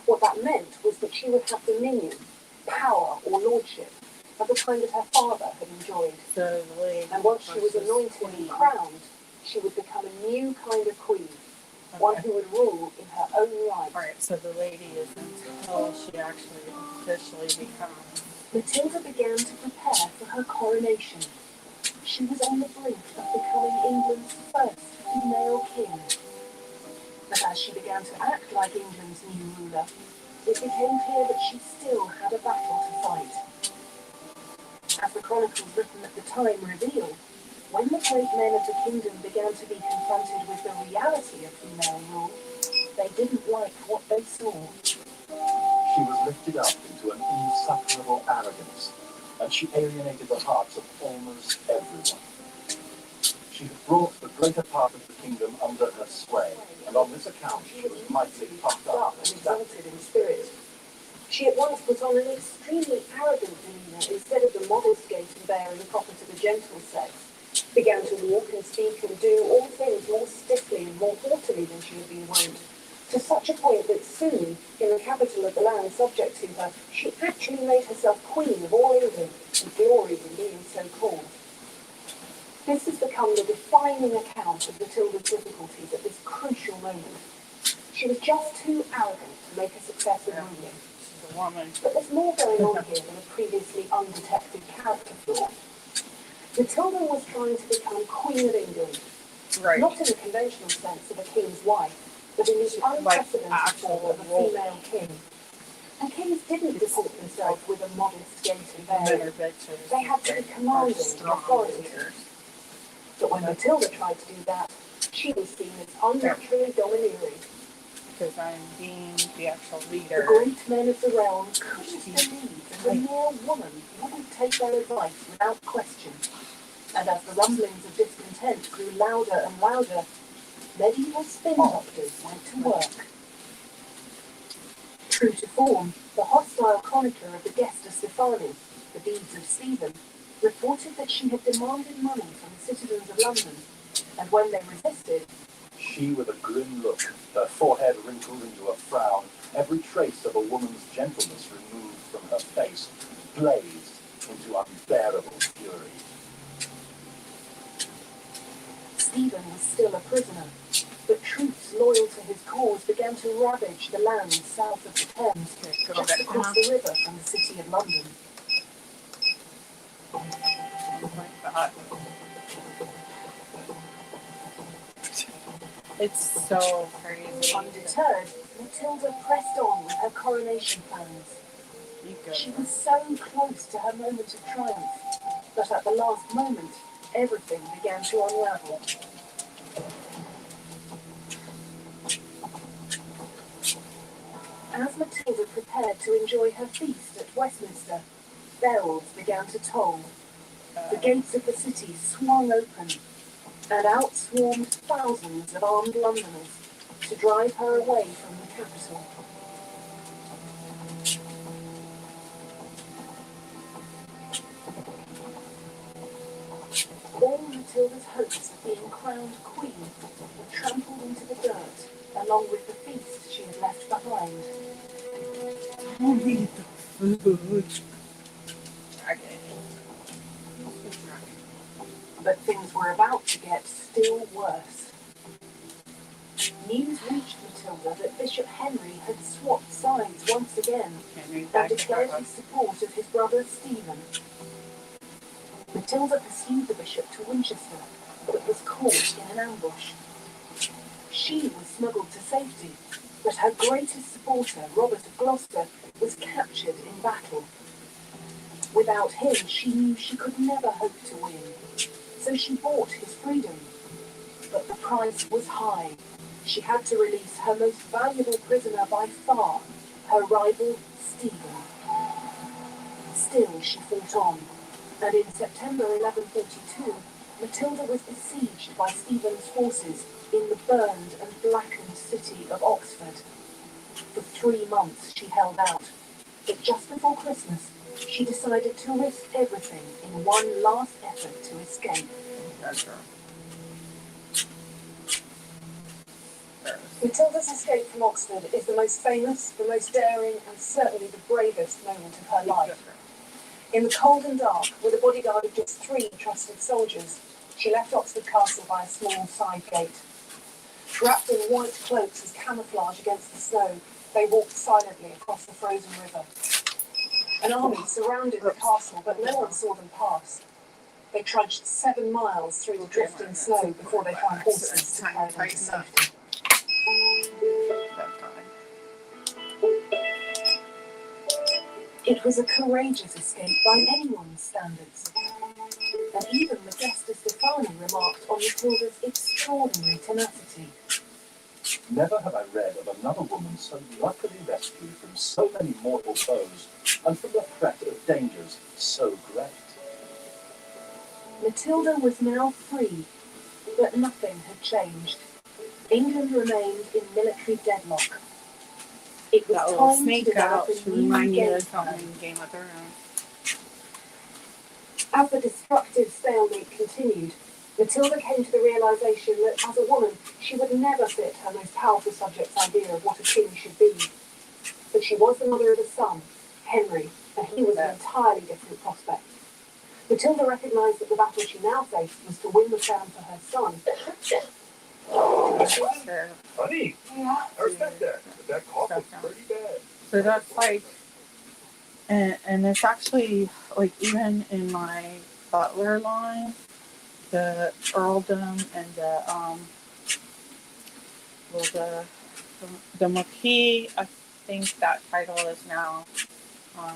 [SPEAKER 2] What that meant was that she would have dominion, power or lordship of the kind that her father had enjoyed. And once she was anointed and crowned, she would become a new kind of queen, one who would rule in her own right.
[SPEAKER 1] Right, so the lady is until she actually officially becomes.
[SPEAKER 2] Matilda began to prepare for her coronation. She was on the brink of becoming England's first female king. But as she began to act like England's new ruler, it became clear that she still had a battle to fight. As the chronicles written at the time reveal, when the great men of the kingdom began to be confronted with the reality of female rule, they didn't like what they saw.
[SPEAKER 3] She was lifted up into an insufferable arrogance, and she alienated the hearts of almost everyone. She had brought the greater part of the kingdom under her sway, and on this account she was mightily puffed up
[SPEAKER 2] and exalted in spirit. She at once put on an extremely arrogant demeanour instead of the modest gait and bearing proper to the gentle sex, began to walk and speak and do all things more stiffly and more haughtily than she had been wont, to such a point that soon, in the capital of the land subject to her, she actually made herself queen of all England and gloried in being so called. This has become the defining account of Matilda's difficulties at this crucial moment. She was just too arrogant to make a success of ruling.
[SPEAKER 1] She's a woman.
[SPEAKER 2] But there's more going on here than a previously undetected character flaw. Matilda was trying to become Queen of England,
[SPEAKER 1] Right.
[SPEAKER 2] not in the conventional sense of a king's wife, but in the unprecedented form of a female king. And kings didn't deport themselves with a modest gait and bearing. They had to be commanding and authoritative. But when Matilda tried to do that, she was seen as unnaturally domineering.
[SPEAKER 1] Because I'm being the actual
[SPEAKER 2] The
[SPEAKER 1] leader.
[SPEAKER 2] great men of the realm couldn't believe that a mere woman wouldn't take their advice without question. And as the rumblings of discontent grew louder and louder, medieval spin doctors went to work. True to form, the hostile chronicler of the Gesta Stephani, the deeds of Stephen, reported that she had demanded money from the citizens of London, and when they resisted,
[SPEAKER 3] She, with a grim look, her forehead wrinkled into a frown, every trace of a woman's gentleness removed, from her face blazed into unbearable fury.
[SPEAKER 2] Stephen was still a prisoner, but troops loyal to his cause began to ravage the lands south of the Thames, just across the river from the city of London.
[SPEAKER 1] It's so crazy.
[SPEAKER 2] Undeterred, Matilda pressed on with her coronation plans. She was so close to her moment of triumph, but at the last moment, everything began to unravel. As Matilda prepared to enjoy her feast at Westminster, bells began to toll. The gates of the city swung open, and out swarmed thousands of armed Londoners to drive her away from the capital. All Matilda's hopes of being crowned queen were trampled into the dirt, along with the feast she had left behind.
[SPEAKER 1] Only the food.
[SPEAKER 2] But things were about to get still worse. News reached Matilda that Bishop Henry had swapped sides once again and declared his support of his brother Stephen. Matilda pursued the bishop to Winchester, but was caught in an ambush. She was smuggled to safety, but her greatest supporter, Robert of Gloucester, was captured in battle. Without him, she knew she could never hope to win, so she bought his freedom. But the price was high. She had to release her most valuable prisoner by far, her rival, Stephen. Still, she fought on, and in September 1142, Matilda was besieged by Stephen's forces in the burned and blackened city of Oxford. For 3 months she held out, but just before Christmas, she decided to risk everything in one last effort to escape. Matilda's escape from Oxford is the most famous, the most daring, and certainly the bravest moment of her life. In the cold and dark, with a bodyguard of just 3 trusted soldiers, she left Oxford Castle by a small side gate. Wrapped in white cloaks as camouflage against the snow, they walked silently across the frozen river. An army surrounded the castle, but no one saw them pass. They trudged 7 miles through the drifting snow before they found horses to carry them to safety. It was a courageous escape by anyone's standards. And even Modesta Stefani remarked on Matilda's extraordinary tenacity.
[SPEAKER 3] Never have I read of another woman so luckily rescued from so many mortal foes and from the threat of dangers so great.
[SPEAKER 2] Matilda was now free, but nothing had changed. England remained in military deadlock. It was
[SPEAKER 1] That little
[SPEAKER 2] time to
[SPEAKER 1] snake
[SPEAKER 2] develop
[SPEAKER 1] out
[SPEAKER 2] a
[SPEAKER 1] to
[SPEAKER 2] new
[SPEAKER 1] remind you
[SPEAKER 2] game
[SPEAKER 1] of something
[SPEAKER 2] plan.
[SPEAKER 1] in Game of Thrones.
[SPEAKER 2] As the destructive stalemate continued, Matilda came to the realization that as a woman, she would never fit her most powerful subject's idea of what a king should be. But she was the mother of a son, Henry, and he was an entirely different prospect. Matilda recognized that the battle she now faced was to win the crown for her son.
[SPEAKER 1] Sure.
[SPEAKER 3] Honey,
[SPEAKER 5] Yeah.
[SPEAKER 3] I respect that, but that cough was pretty bad.
[SPEAKER 1] So that's like, and it's actually like even in my butler line, the earldom and the marquis. I think that title is now. I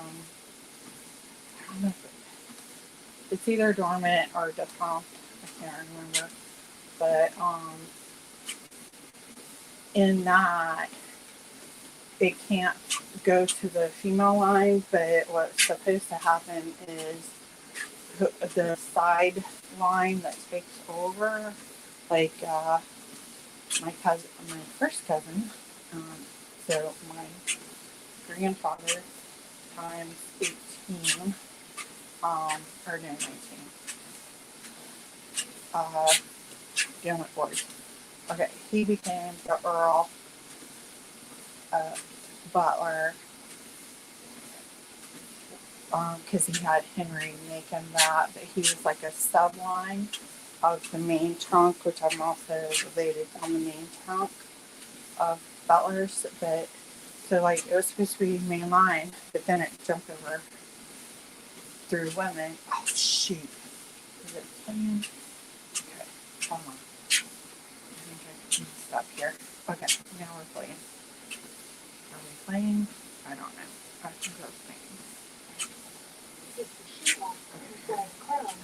[SPEAKER 1] don't know if it's either dormant or defunct. I can't remember, but in that. It can't go to the female line, but what's supposed to happen is the side line that takes over, like my first cousin, so my grandfather times 18, or no, 19, dealing with boys. Okay, he became the Earl Butler, because he had Henry make him that, but he was like a subline of the main trunk, which I'm also related on the main trunk of Butlers, but so like it was supposed to be main line, but then it jumped over through women. Oh shoot. Is it playing? Okay, hold on. I think I can stop here. Okay, now we're playing. Are we playing? I don't know. I think we're playing.
[SPEAKER 2] If the she-wolf who bears crown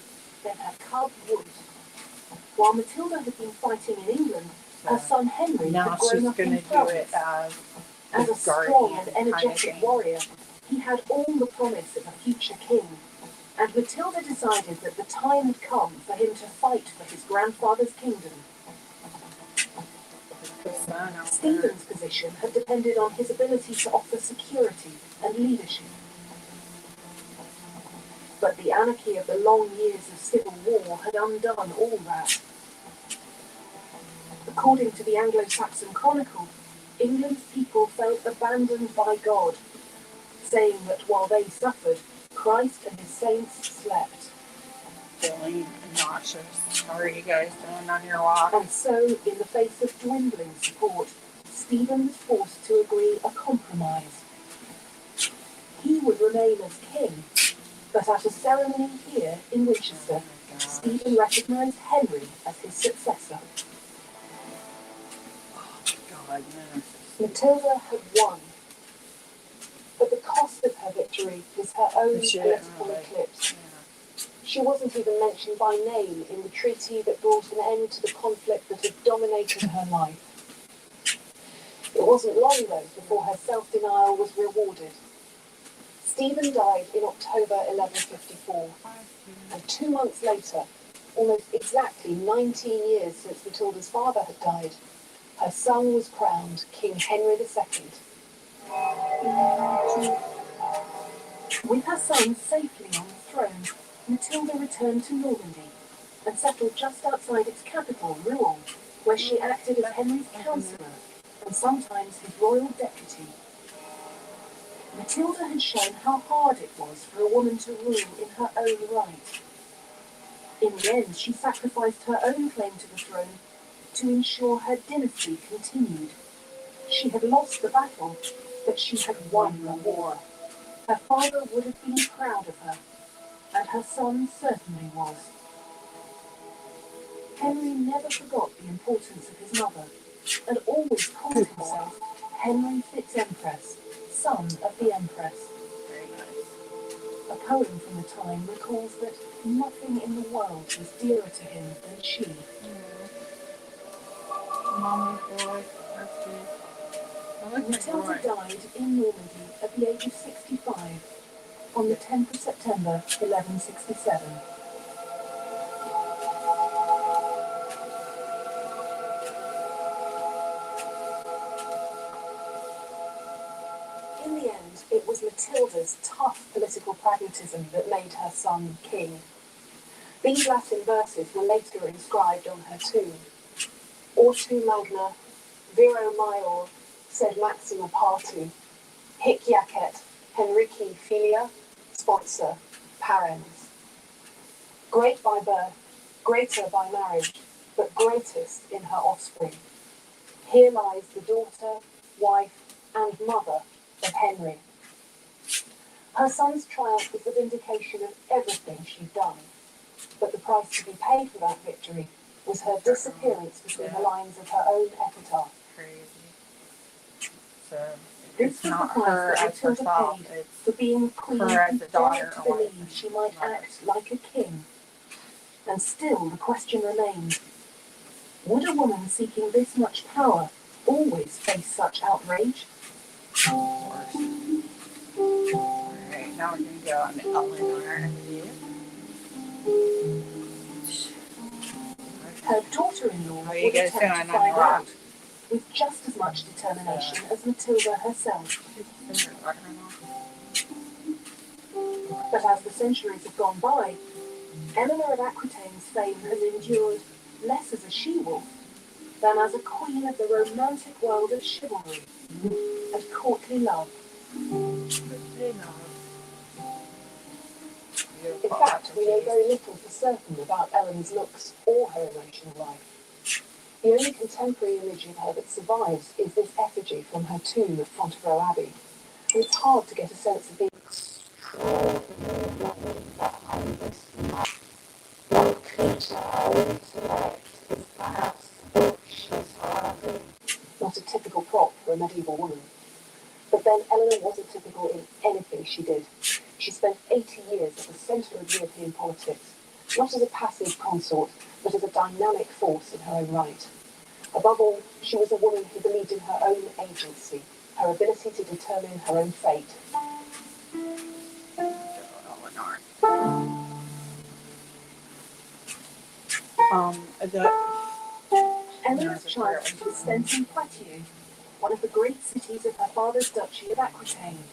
[SPEAKER 2] then had carved wood. While Matilda had been fighting in England, her son Henry
[SPEAKER 1] Now
[SPEAKER 2] had grown
[SPEAKER 1] she's
[SPEAKER 2] up in
[SPEAKER 1] going to do
[SPEAKER 2] France.
[SPEAKER 1] it
[SPEAKER 2] As a
[SPEAKER 1] the
[SPEAKER 2] strong
[SPEAKER 1] guardian
[SPEAKER 2] and
[SPEAKER 1] kind of
[SPEAKER 2] energetic
[SPEAKER 1] thing.
[SPEAKER 2] warrior, he had all the promise of a future king. And Matilda decided that the time had come for him to fight for his grandfather's kingdom.
[SPEAKER 1] The sun out there.
[SPEAKER 2] Stephen's position had depended on his ability to offer security and leadership. But the anarchy of the long years of civil war had undone all that. According to the Anglo-Saxon Chronicle, England's people felt abandoned by God, saying that while they suffered, Christ and his saints slept.
[SPEAKER 1] Feeling nauseous. How are you guys doing on your walk?
[SPEAKER 2] And so, in the face of dwindling support, Stephen was forced to agree a compromise. He would remain as king, but at a ceremony here in Winchester, Stephen recognised Henry as his successor.
[SPEAKER 1] God, no.
[SPEAKER 2] Matilda had won, but the cost of her victory was her own political eclipse.
[SPEAKER 1] Yeah.
[SPEAKER 2] She wasn't even mentioned by name in the treaty that brought an end to the conflict that had dominated her life. It wasn't long, though, before her self-denial was rewarded. Stephen died in October 1154, and 2 months later, almost exactly 19 years since Matilda's father had died, her son was crowned King Henry II. With her son safely on the throne, Matilda returned to Normandy and settled just outside its capital, Rouen, where she acted as Henry's counsellor and sometimes his royal deputy. Matilda had shown how hard it was for a woman to rule in her own right. In the end, she sacrificed her own claim to the throne to ensure her dynasty continued. She had lost the battle, but she had won the war. Her father would have been proud of her, and her son certainly was. Henry never forgot the importance of his mother, and always called himself Henry Fitz-Empress, son of the Empress.
[SPEAKER 1] Very nice.
[SPEAKER 2] A poem from the time recalls that nothing in the world was dearer to him than she.
[SPEAKER 1] Mama boy, that's good. I like my
[SPEAKER 2] Matilda
[SPEAKER 1] boy.
[SPEAKER 2] died in Normandy at the age of 65 on the 10th of September 1167. In the end, it was Matilda's tough political pragmatism that made her son king. These Latin verses were later inscribed on her tomb. Ortu magna, viro maior, sed maxima partu, hic jacet, Henrici filia, sponsor, parens. Great by birth, greater by marriage, but greatest in her offspring. Here lies the daughter, wife, and mother of Henry. Her son's triumph was the vindication of everything she'd done, but the price to be paid for that victory was her disappearance between the lines of her own epitaph.
[SPEAKER 1] Crazy. So
[SPEAKER 2] This
[SPEAKER 1] it's
[SPEAKER 2] was
[SPEAKER 1] not
[SPEAKER 2] the
[SPEAKER 1] her
[SPEAKER 2] price
[SPEAKER 1] as
[SPEAKER 2] that Matilda
[SPEAKER 1] herself.
[SPEAKER 2] paid
[SPEAKER 1] It's
[SPEAKER 2] for being a queen
[SPEAKER 1] her as
[SPEAKER 2] who
[SPEAKER 1] a
[SPEAKER 2] dared
[SPEAKER 1] daughter
[SPEAKER 2] to
[SPEAKER 1] or
[SPEAKER 2] believe she might
[SPEAKER 1] mother.
[SPEAKER 2] act like a king. And still the question remained, would a woman seeking this much power always face such outrage?
[SPEAKER 1] Of course. Alright, now we're going to go on to Elenore.
[SPEAKER 2] Her daughter-in-law
[SPEAKER 1] How
[SPEAKER 2] would
[SPEAKER 1] you guys
[SPEAKER 2] attempt
[SPEAKER 1] doing
[SPEAKER 2] to
[SPEAKER 1] on
[SPEAKER 2] find
[SPEAKER 1] your
[SPEAKER 2] out
[SPEAKER 1] walk?
[SPEAKER 2] with just as much determination as Matilda herself. But as the centuries have gone by, Elenore of Aquitaine's fame has endured less as a she-wolf than as a queen of the romantic world of chivalry and courtly love.
[SPEAKER 5] In fact, we know very little for certain about Ellen's looks or her emotional life. The only contemporary image of her that survives is this effigy from her tomb at Fontevraud Abbey, and it's hard to get a sense of the
[SPEAKER 4] One creature I would select is perhaps Bush's Harvey.
[SPEAKER 5] not a typical prop for a medieval woman. But then Elenore wasn't typical in anything she did. She spent 80 years at the centre of European politics, not as a passive consort, but as a dynamic force in her own right. Above all, she was a woman who believed in her own agency, her ability to determine her own fate. Eleanor's childhood was spent in Poitiers, one of the great cities of her father's duchy of Aquitaine.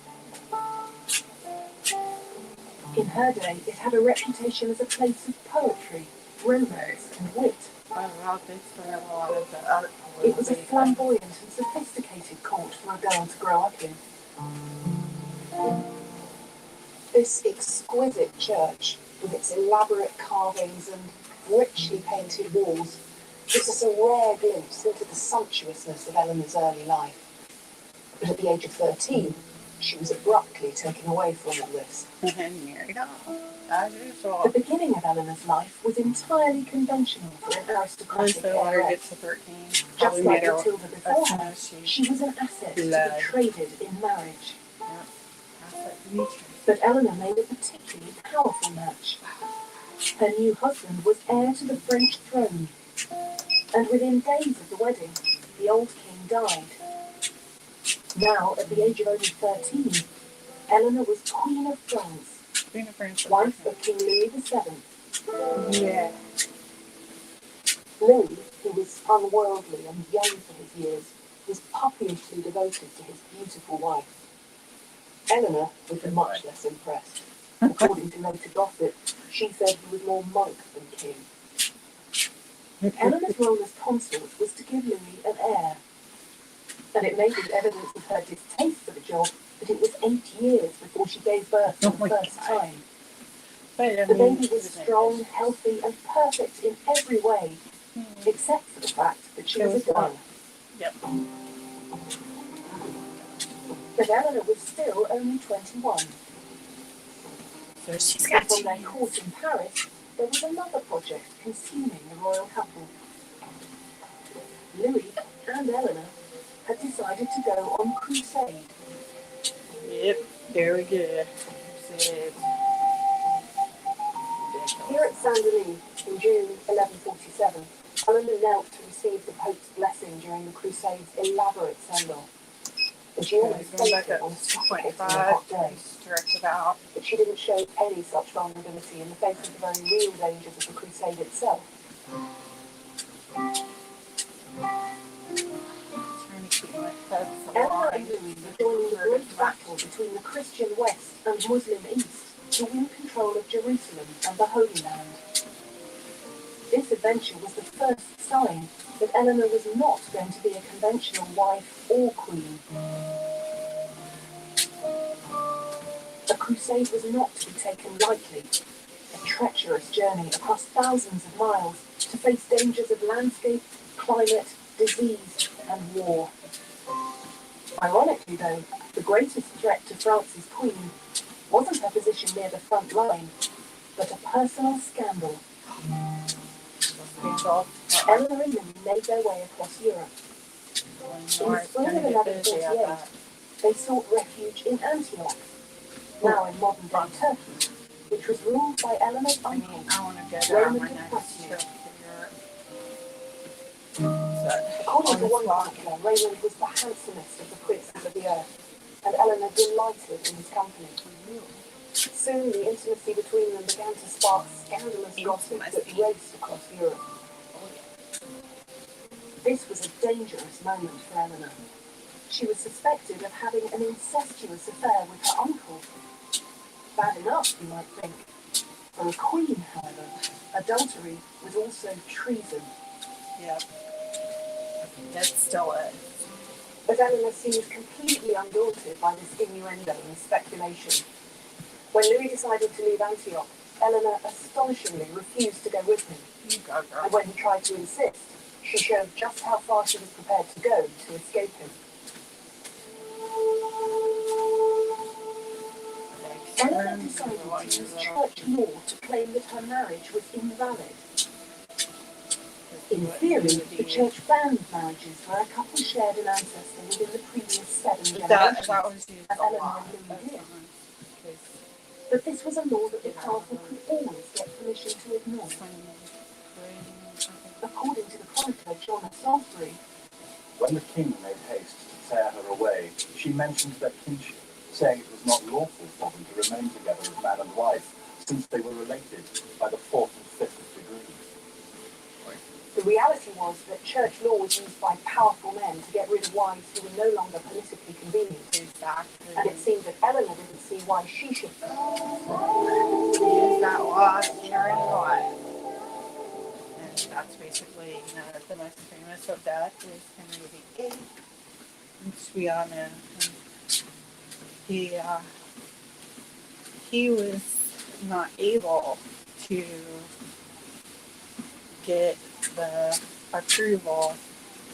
[SPEAKER 5] In her day, it had a reputation as a place of poetry, romance, and wit. It was a flamboyant and sophisticated court for a girl to grow up in. This exquisite church, with its elaborate carvings and richly painted walls, gives us a rare glimpse into the sumptuousness of Eleanor's early life. But at the age of 13, she was abruptly taken away from all this.
[SPEAKER 1] And married off, as usual.
[SPEAKER 5] The beginning of Eleanor's life was entirely conventional for an aristocratic
[SPEAKER 1] Until her
[SPEAKER 5] heiress.
[SPEAKER 1] gets to 13.
[SPEAKER 5] Just
[SPEAKER 1] Probably
[SPEAKER 5] like
[SPEAKER 1] made her
[SPEAKER 5] Matilda before her, she was an asset to
[SPEAKER 1] blood.
[SPEAKER 5] be traded in marriage.
[SPEAKER 1] Yep.
[SPEAKER 5] But Eleanor made a particularly powerful match. Her new husband was heir to the French throne, and within days of the wedding, the old king died. Now, at the age of only 13, Eleanor was Queen of France, wife of King Louis VII.
[SPEAKER 1] Yeah.
[SPEAKER 5] Louis, who was unworldly and young for his years, was puppyishly devoted to his beautiful wife. Eleanor was much less impressed. According to later gossip, she said he was more monk than king. Eleanor's role as consort was to give Louis an heir, and it may be evidence of her distaste for the job that it was 8 years before she gave birth for the first time. The baby was strong, healthy, and perfect in every way, except for the fact that she was a girl.
[SPEAKER 1] Yep.
[SPEAKER 5] But Eleanor was still only 21.
[SPEAKER 1] So she's
[SPEAKER 5] And
[SPEAKER 1] got
[SPEAKER 5] from
[SPEAKER 1] 2
[SPEAKER 5] their
[SPEAKER 1] years.
[SPEAKER 5] court in Paris, there was another project consuming the royal couple. Louis and Eleanor had decided to go on crusade.
[SPEAKER 1] Yep. Very good. Crusade.
[SPEAKER 5] Here at Saint-Denis in June 1147, Eleanor knelt to receive the Pope's blessing during the Crusade's elaborate send-off. The duel was
[SPEAKER 1] Going back
[SPEAKER 5] fated
[SPEAKER 1] up
[SPEAKER 5] on a
[SPEAKER 1] to
[SPEAKER 5] suffocating
[SPEAKER 1] 25.
[SPEAKER 5] hot day,
[SPEAKER 1] Stretch it out.
[SPEAKER 5] but she didn't show any such vulnerability in the face of the very real dangers of the crusade itself.
[SPEAKER 1] Trying to keep my head
[SPEAKER 5] Eleanor and
[SPEAKER 1] aligned.
[SPEAKER 5] Louis were joining the great battle between the Christian West and Muslim East to win control of Jerusalem and the Holy Land. This adventure was the first sign that Eleanor was not going to be a conventional wife or queen. A crusade was not to be taken lightly. A treacherous journey across thousands of miles to face dangers of landscape, climate, disease, and war. Ironically, though, the greatest threat to France's queen wasn't her position near the front line, but a personal scandal. Eleanor and Louis made their way across Europe. In the spring of 1148, they sought refuge in Antioch, now in modern-day Turkey, which was ruled by Eleanor's uncle,
[SPEAKER 1] I want to go down
[SPEAKER 5] Roman
[SPEAKER 1] my
[SPEAKER 5] of
[SPEAKER 1] next
[SPEAKER 5] Poitiers.
[SPEAKER 1] trip
[SPEAKER 5] According to one chronicler, Raymond was the handsomest of the princes of the earth, and Eleanor delighted in his company. Soon the intimacy between them began to spark scandalous gossip that raced across Europe. This was a dangerous moment for Eleanor. She was suspected of having an incestuous affair with her uncle. Bad enough, you might think. For a queen, however, adultery was also treason.
[SPEAKER 1] Yep. That's still it.
[SPEAKER 5] But Eleanor seemed completely undaunted by this innuendo and speculation. When Louis decided to leave Antioch,
[SPEAKER 2] Elenore astonishingly refused to go with him,
[SPEAKER 1] You go, girl.
[SPEAKER 2] and when he tried to insist, she showed just how far she was prepared to go to escape him. Elenore decided to use church law to claim that her marriage was invalid. In theory, the church banned marriages where a couple shared an ancestor within the previous 7 generations,
[SPEAKER 1] That was used
[SPEAKER 2] as
[SPEAKER 1] a
[SPEAKER 2] Elenore
[SPEAKER 1] lot.
[SPEAKER 2] and Louis did. But this was a law that the powerful could always get permission to ignore. According to the chronicler John of Salisbury,
[SPEAKER 3] When the king made haste to tear her away, she mentioned their kinship, saying it was not lawful for them to remain together as man and wife, since they were related by the 4th and 5th degree.
[SPEAKER 2] the reality was that church law was used by powerful men to get rid of wives who were no longer politically convenient.
[SPEAKER 1] Exactly.
[SPEAKER 2] And it seemed that Elenore didn't see why she should.
[SPEAKER 1] Use that law in her life. And that's basically, the most famous of that is Henry VIII, which we all know. And he was not able to get the approval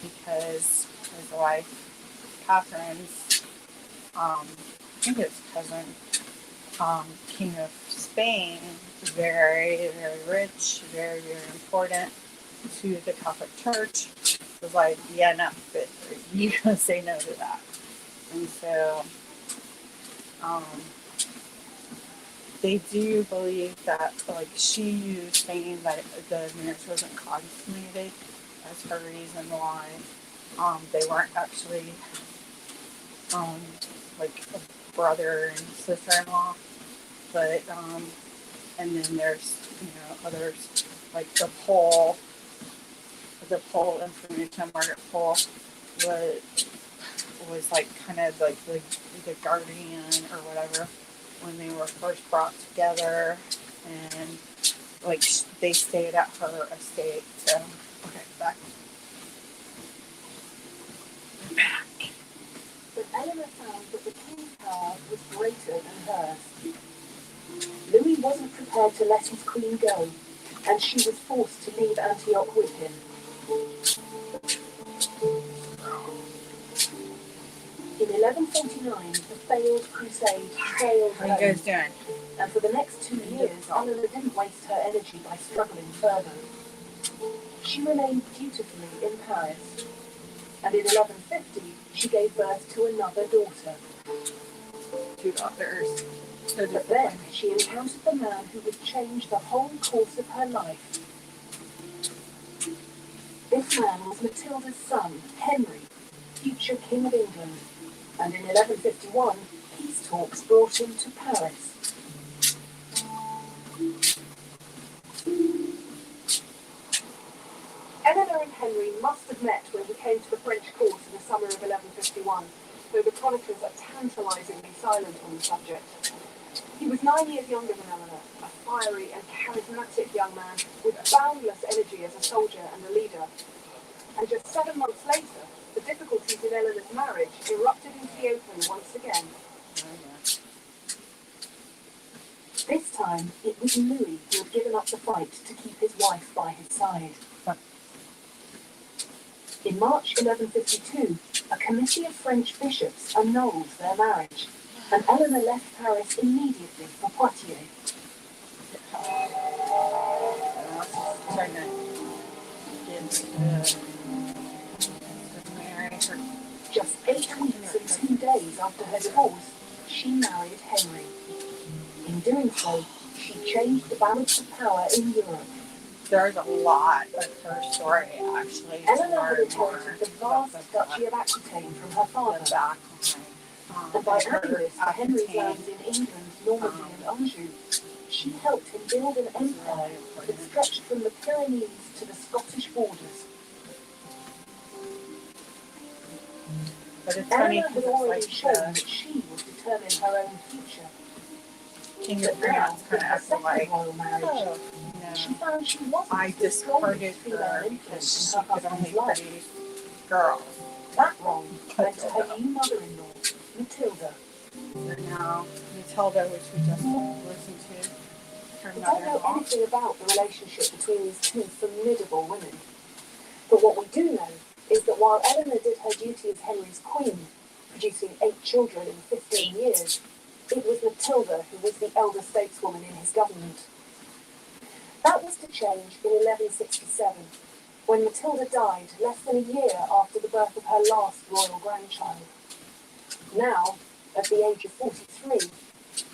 [SPEAKER 1] because his wife, Catherine's, I think his cousin, King of Spain, very, very rich, very, very important to the Catholic Church, was like, yeah, no, but you gonna say no to that. And so, they do believe that, like, she used saying that the marriage wasn't consummated as her reason why they weren't actually like a brother and sister-in-law. But and then there's others like the poll information. Margaret Poll was like kind of like the guardian or whatever when they were first brought together, and like they stayed at her estate. So okay, back.
[SPEAKER 2] But Elenore found that the king's power was greater than hers. Louis wasn't prepared to let his queen go, and she was forced to leave Antioch with him. In 1149, the failed crusade trailed
[SPEAKER 1] How are you guys
[SPEAKER 2] home,
[SPEAKER 1] doing?
[SPEAKER 2] and for the next 2 years, Elenore didn't waste her energy by struggling further. She remained dutifully in Paris, and in 1150, she gave birth to another daughter.
[SPEAKER 1] 2 daughters.
[SPEAKER 2] But then she encountered the man who would change the whole course of her life. This man was Matilda's son, Henry, future King of England, and in 1151, peace talks brought him to Paris. Elenore and Henry must have met when he came to the French court in the summer of 1151, though the chroniclers are tantalizingly silent on the subject. He was 9 years younger than Elenore, a fiery and charismatic young man with boundless energy as a soldier and a leader. And just 7 months later, the difficulties in Eleanor's marriage erupted into the open once again. This time, it was Louis who had given up the fight to keep his wife by his side. In March 1152, a committee of French bishops annulled their marriage, and Elenore left Paris immediately for Poitiers. Just 8 weeks and 2 days after her divorce, she married Henry. In doing so, she changed the balance of power in Europe.
[SPEAKER 1] There's a lot of her story actually.
[SPEAKER 2] Elenore had inherited the vast Duchy of Aquitaine from her father. And by adding this to Henry's lands in England, Normandy and Anjou, she helped him build an empire that stretched from the Pyrenees to the Scottish borders.
[SPEAKER 1] But it's funny
[SPEAKER 2] Elenore
[SPEAKER 1] because
[SPEAKER 2] had already
[SPEAKER 1] it's
[SPEAKER 2] shown
[SPEAKER 1] like
[SPEAKER 2] that she would determine her own future.
[SPEAKER 1] King
[SPEAKER 2] But
[SPEAKER 1] of
[SPEAKER 2] now,
[SPEAKER 1] France
[SPEAKER 2] with
[SPEAKER 1] kind of
[SPEAKER 2] her
[SPEAKER 1] acting
[SPEAKER 2] second
[SPEAKER 1] like,
[SPEAKER 2] royal marriage, she found she wasn't
[SPEAKER 1] I
[SPEAKER 2] the strongest
[SPEAKER 1] discarded
[SPEAKER 2] female
[SPEAKER 1] her
[SPEAKER 2] influence
[SPEAKER 1] because
[SPEAKER 2] in
[SPEAKER 1] she
[SPEAKER 2] her
[SPEAKER 1] could only
[SPEAKER 2] husband's life.
[SPEAKER 1] produce girls.
[SPEAKER 2] That wrong went to her new mother-in-law, Matilda.
[SPEAKER 1] And now Matilda, which we just listened to, her
[SPEAKER 2] We don't know
[SPEAKER 1] mother-in-law.
[SPEAKER 2] anything about the relationship between these two formidable women. But what we do know is that while Elenore did her duty as Henry's queen, producing 8 children in 15 years, it was Matilda who was the elder stateswoman in his government. That was to change in 1167, when Matilda died less than a year after the birth of her last royal grandchild. Now, at the age of 43,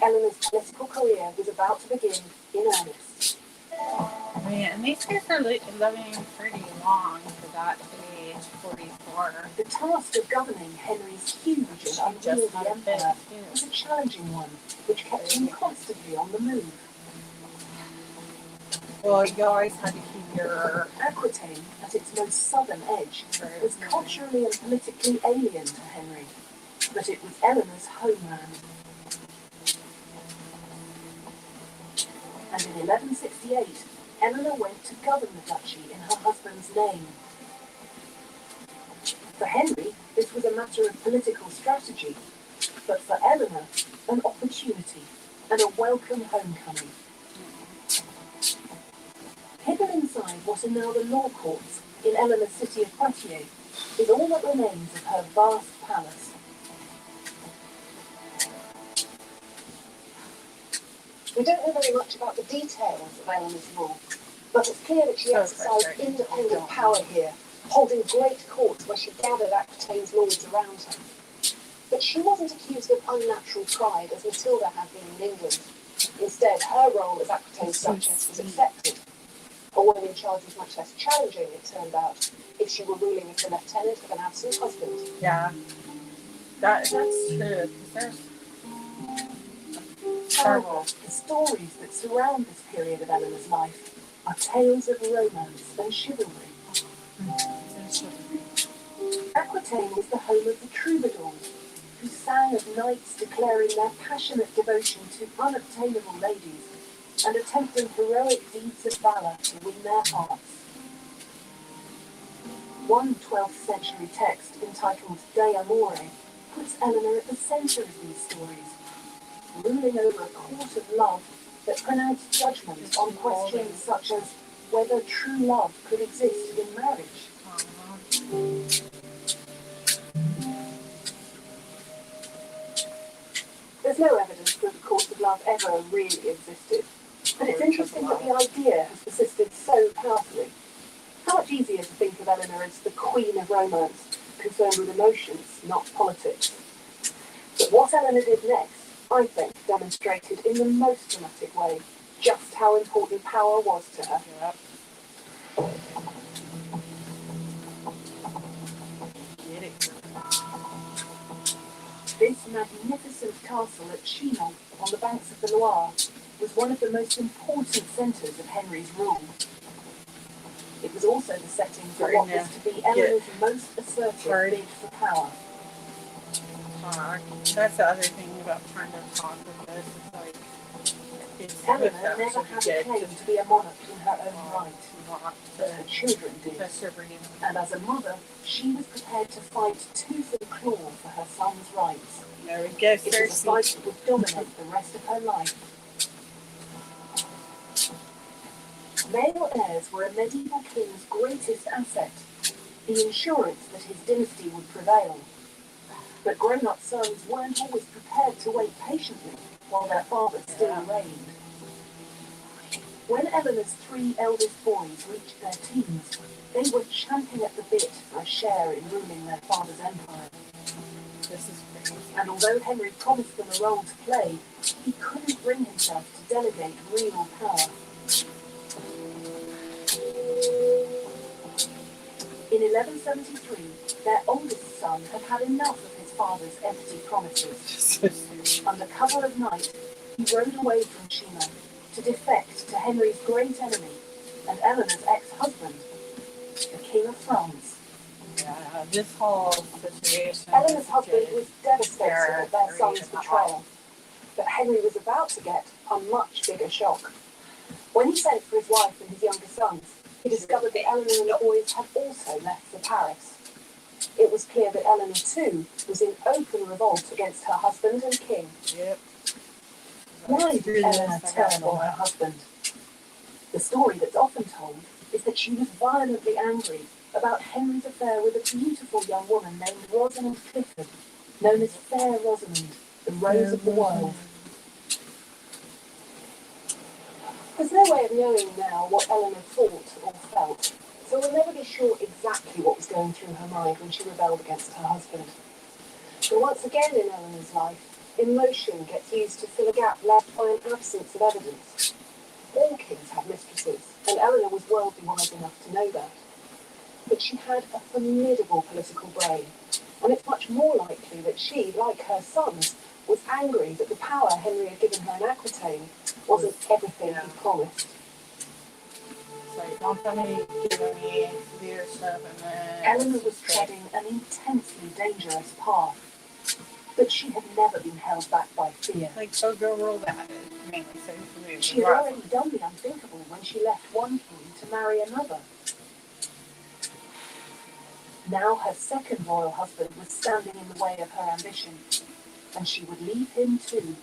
[SPEAKER 2] Eleanor's political career was about to begin in earnest.
[SPEAKER 1] Man, these guys are living pretty long for that age, 44.
[SPEAKER 2] The task of governing Henry's huge and
[SPEAKER 1] Just
[SPEAKER 2] unwieldy
[SPEAKER 1] had a
[SPEAKER 2] empire
[SPEAKER 1] kid,
[SPEAKER 2] was a challenging one, which kept him constantly on the move.
[SPEAKER 1] Well, you always had to keep your...
[SPEAKER 2] Aquitaine, at its most southern edge, was culturally and politically alien to Henry, but it was Eleanor's homeland. And in 1168, Elenore went to govern the duchy in her husband's name. For Henry, this was a matter of political strategy, but for Elenore, an opportunity and a welcome homecoming. Hidden inside what are now the law courts in Eleanor's city of Poitiers is all that remains of her vast palace.
[SPEAKER 5] We don't know very much about the details of Eleanor's rule, but it's clear that she
[SPEAKER 1] So
[SPEAKER 5] exercised
[SPEAKER 1] frustrating.
[SPEAKER 5] independent power here, holding great courts where she gathered Aquitaine's lords around her. But she wasn't accused of unnatural pride as Matilda had been in England. Instead, her role as Aquitaine's duchess was accepted. A woman in charge was much less challenging, it turned out, if she were ruling as the lieutenant of an absent husband.
[SPEAKER 1] Yeah. That's true. 'Cause there's
[SPEAKER 2] However, the stories that surround this period of Eleanor's life are tales of romance and chivalry. Aquitaine was the home of the troubadours, who sang of knights declaring their passionate devotion to unobtainable ladies and attempting heroic deeds of valour to win their hearts. One 12th century text entitled De Amore puts Elenore at the centre of these stories, ruling over a court of love that pronounced judgment on questions such as whether true love could exist in marriage. There's no evidence that the court of love ever really existed, but it's interesting that the idea has persisted so powerfully. How much easier to think of Elenore as the queen of romance, concerned with emotions, not politics. But what Elenore did next, I think, demonstrated in the most dramatic way just how important power was to her.
[SPEAKER 1] Yep. Get it.
[SPEAKER 2] This magnificent castle at Spinal, on the banks of the Loire, was one of the most important centres of Henry's rule. It was also the setting for what was to be Eleanor's most assertive bid for power.
[SPEAKER 1] That's the other thing about trying to talk with this. It's like, it's
[SPEAKER 2] Eleanor never had a claim to be a monarch in her own right, but her children did. And as a mother, she was prepared to fight tooth and claw for her son's rights.
[SPEAKER 1] There we go,
[SPEAKER 2] It was a fight that would dominate the rest of her life. Male heirs were a medieval king's greatest asset, the insurance that his dynasty would prevail. But grown-up sons weren't always prepared to wait patiently while their father still reigned. When Eleanor's 3 eldest boys reached their teens, they were champing at the bit for a share in ruling their father's empire.
[SPEAKER 1] This is crazy.
[SPEAKER 2] And although Henry promised them a role to play, he couldn't bring himself to delegate real power. In 1173, their oldest son had had enough of his father's empty promises. Under cover of night, he rode away from Spinal to defect to Henry's great enemy and Eleanor's ex-husband, the King of France.
[SPEAKER 1] Yeah, this whole situation.
[SPEAKER 5] Eleanor's husband was devastated at their son's betrayal, but Henry was about to get a much bigger shock. When he sent for his wife and his younger sons, he discovered that Elenore and the boys had also left for Paris. It was clear that Elenore, too, was in open revolt against her husband and king.
[SPEAKER 1] Yep.
[SPEAKER 2] Why did
[SPEAKER 1] Really
[SPEAKER 2] Eleanor
[SPEAKER 1] is
[SPEAKER 2] turn
[SPEAKER 1] terrible.
[SPEAKER 2] on her husband? The story that's often told is that she was violently angry about Henry's affair with a beautiful young woman named Rosamond Clifford, known as Fair Rosamond, the Rose of the World. There's no way of knowing now what Eleanor thought or felt, so we'll never be sure exactly what was going through her mind when she rebelled against her husband. But once again in Eleanor's life, emotion gets used to fill a gap left by an absence of evidence. All kings have mistresses, and Eleanor was worldly wise enough to know that. But she had a formidable political brain, and it's much more likely that she, like her sons, was angry that the power Henry had given her in Aquitaine wasn't everything he promised.
[SPEAKER 1] So don't tell me giving me leadership and then
[SPEAKER 2] Eleanor was treading an intensely dangerous path, but she had never been held back by fear.
[SPEAKER 1] like so go roll that mainly so you
[SPEAKER 2] She had already done the unthinkable when she left one king to marry another. Now her second royal husband was standing in the way of her ambition, and she would leave him too.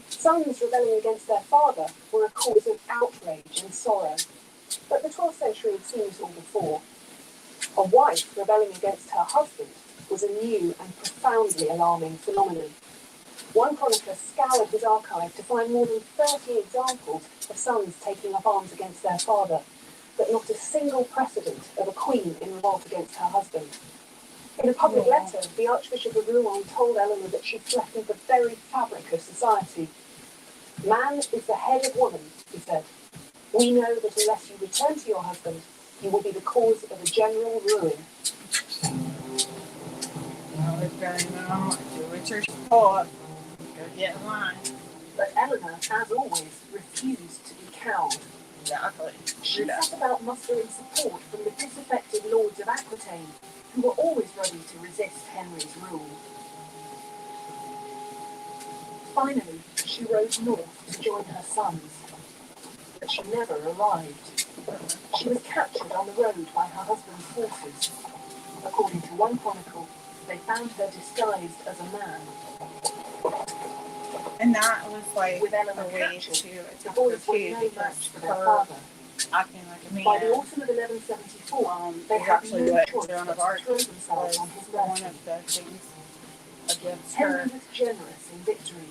[SPEAKER 2] Sons rebelling against their father were a cause of outrage and sorrow, but the 12th century had seen it all before. A wife rebelling against her husband was a new and profoundly alarming phenomenon. One chronicler scoured his archive to find more than 30 examples of sons taking up arms against their father, but not a single precedent of a queen in revolt against her husband. In a public letter, the Archbishop of Rouen told Eleanor that she threatened the very fabric of society. Man is the head of woman, he said. We know that unless you return to your husband, you will be the cause of a general ruin.
[SPEAKER 1] Well, it's going on. Do what you're told. Go get in line.
[SPEAKER 2] But Eleanor, as always, refused to be cowed.
[SPEAKER 1] Exactly.
[SPEAKER 2] She set about mustering support from the disaffected lords of Aquitaine, who were always ready to resist Henry's rule. Finally, she rode north to join her sons, but she never arrived. She was captured on the road by her husband's forces. According to one chronicle, they found her disguised as a man.
[SPEAKER 1] And that was like
[SPEAKER 2] With Eleanor
[SPEAKER 1] a way
[SPEAKER 2] captured,
[SPEAKER 1] to
[SPEAKER 2] the
[SPEAKER 1] attack her
[SPEAKER 2] boys were
[SPEAKER 1] too,
[SPEAKER 2] no
[SPEAKER 1] because
[SPEAKER 2] match for their
[SPEAKER 1] her
[SPEAKER 2] father.
[SPEAKER 1] acting like a man.
[SPEAKER 2] By the autumn of 1174, they
[SPEAKER 1] is
[SPEAKER 2] had
[SPEAKER 1] actually
[SPEAKER 2] no
[SPEAKER 1] what
[SPEAKER 2] choice
[SPEAKER 1] Joan
[SPEAKER 2] but
[SPEAKER 1] of
[SPEAKER 2] to
[SPEAKER 1] Arc
[SPEAKER 2] throw
[SPEAKER 1] was
[SPEAKER 2] themselves on his
[SPEAKER 1] one
[SPEAKER 2] mercy.
[SPEAKER 1] of the things against
[SPEAKER 2] Henry
[SPEAKER 1] her.
[SPEAKER 2] was generous in victory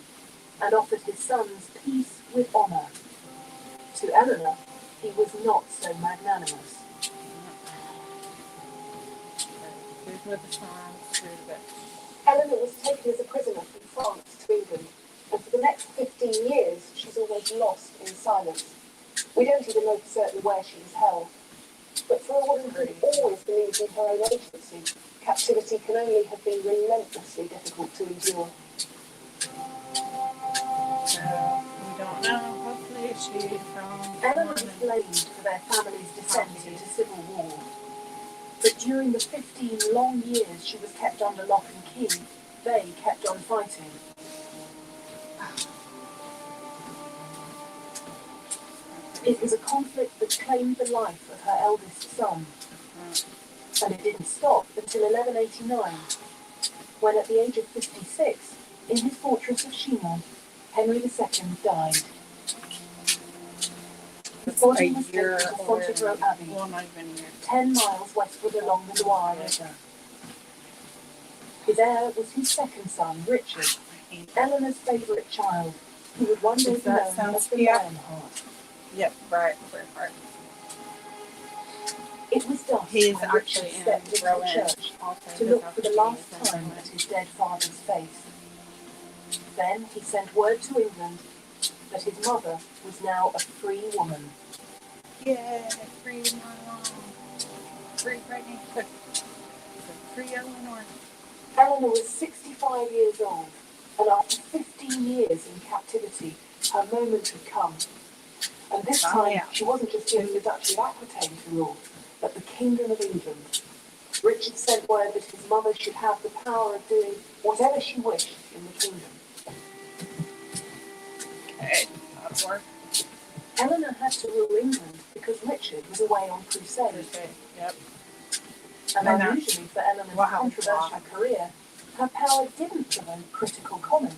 [SPEAKER 2] and offered his sons peace with honour. To Eleanor, he was not so magnanimous.
[SPEAKER 1] Who's with the song? Screw the bitch.
[SPEAKER 5] Eleanor was taken as a prisoner from France to England, and for the next 15 years she's almost lost in silence. We don't even know for certain where she was held. But for a woman who always believed in her own agency, captivity can only have been relentlessly difficult to endure.
[SPEAKER 1] So we don't know. Hopefully she found
[SPEAKER 2] Eleanor
[SPEAKER 1] someone
[SPEAKER 2] was blamed for their family's descent into civil war. But during the 15 long years she was kept under lock and key, they kept on fighting. It was a conflict that claimed the life of her eldest son. And it didn't stop until 1189, when at the age of 56, in his fortress of Chinon, Henry II died. His body was taken to Fontevraud Abbey,
[SPEAKER 1] well, not even a year.
[SPEAKER 2] 10 miles westward along the Loire River. His heir was his second son, Richard, Eleanor's favourite child, who would one day
[SPEAKER 1] Does
[SPEAKER 2] be
[SPEAKER 1] that
[SPEAKER 2] known
[SPEAKER 1] sound
[SPEAKER 2] as the
[SPEAKER 1] scary?
[SPEAKER 2] Lionheart.
[SPEAKER 1] Yep, right.
[SPEAKER 2] It was dusk
[SPEAKER 1] He's
[SPEAKER 2] when Richard
[SPEAKER 1] actually in
[SPEAKER 2] stepped into the
[SPEAKER 1] Rowan.
[SPEAKER 2] church
[SPEAKER 1] Also,
[SPEAKER 2] to
[SPEAKER 1] his
[SPEAKER 2] look for the last
[SPEAKER 1] opportunities
[SPEAKER 2] time
[SPEAKER 1] and
[SPEAKER 2] at his dead father's face. Then he sent word to England that his mother was now a free woman.
[SPEAKER 1] yeah, free my mom. Free pregnant. Free Elenore.
[SPEAKER 2] Eleanor was 65 years old, and after 15 years in captivity, her moment had come. And this time, she wasn't just given the Duchy of Aquitaine to rule, but the Kingdom of England. Richard sent word that his mother should have the power of doing whatever she wished in the kingdom.
[SPEAKER 1] Okay, that'll work.
[SPEAKER 2] Eleanor had to rule England because Richard was away on crusade.
[SPEAKER 1] Crusade. Yep.
[SPEAKER 2] And
[SPEAKER 1] And that-
[SPEAKER 2] unusually for Eleanor's
[SPEAKER 1] wow.
[SPEAKER 2] controversial career, her power didn't provoke critical comment.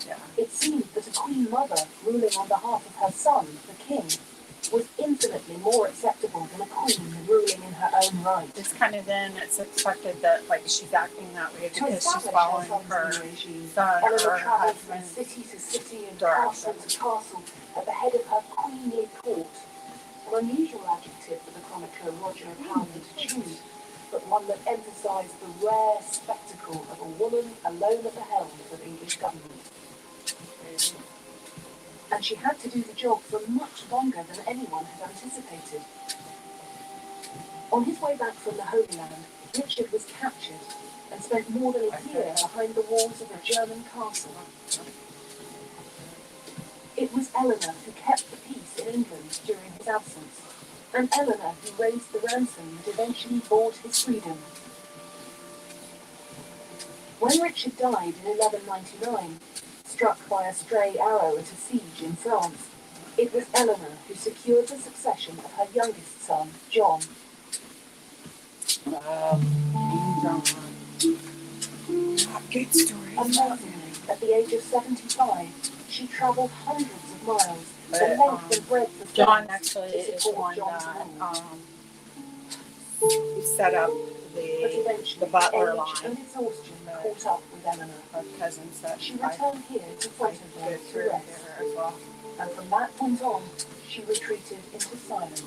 [SPEAKER 1] Yeah.
[SPEAKER 2] It seemed that a queen mother ruling on behalf of her son, the king, was infinitely more acceptable than a queen ruling in her own right.
[SPEAKER 1] It's kind of then it's expected that like she's acting that way
[SPEAKER 2] To
[SPEAKER 1] because she's
[SPEAKER 2] establish
[SPEAKER 1] following
[SPEAKER 2] her son's
[SPEAKER 1] her
[SPEAKER 2] new regime,
[SPEAKER 1] son or
[SPEAKER 2] Elenore
[SPEAKER 1] her
[SPEAKER 2] travelled from
[SPEAKER 1] husband's
[SPEAKER 2] city to city and
[SPEAKER 1] direction.
[SPEAKER 2] castle to castle at the head of her queenly court. An unusual adjective for the chronicler Roger Palmer to choose, but one that emphasised the rare spectacle of a woman alone at the helm of English government. And she had to do the job for much longer than anyone had anticipated. On his way back from the Holy Land, Richard was captured and spent more than a year behind the walls of a German castle. It was Eleanor who kept the peace in England during his absence, and Eleanor who raised the ransom that eventually bought his freedom. When Richard died in 1199, struck by a stray arrow at a siege in France, it was Eleanor who secured the succession of her youngest son, John.
[SPEAKER 1] Good story.
[SPEAKER 2] Amazingly, at the age of 75, she travelled hundreds of miles, the
[SPEAKER 1] But,
[SPEAKER 2] length and breadth of
[SPEAKER 1] John
[SPEAKER 2] France,
[SPEAKER 1] actually
[SPEAKER 2] to
[SPEAKER 1] is
[SPEAKER 2] support
[SPEAKER 1] one
[SPEAKER 2] John's
[SPEAKER 1] that
[SPEAKER 2] rule.
[SPEAKER 1] he set up
[SPEAKER 2] But
[SPEAKER 1] the
[SPEAKER 2] eventually,
[SPEAKER 1] butler
[SPEAKER 2] age
[SPEAKER 1] line
[SPEAKER 2] and exhaustion caught up with Eleanor.
[SPEAKER 1] of cousins that
[SPEAKER 2] She
[SPEAKER 1] I
[SPEAKER 2] returned here to
[SPEAKER 1] go
[SPEAKER 2] Fontainebleau to
[SPEAKER 1] through
[SPEAKER 2] rest,
[SPEAKER 1] there as well.
[SPEAKER 2] and from that point on, she retreated into silence.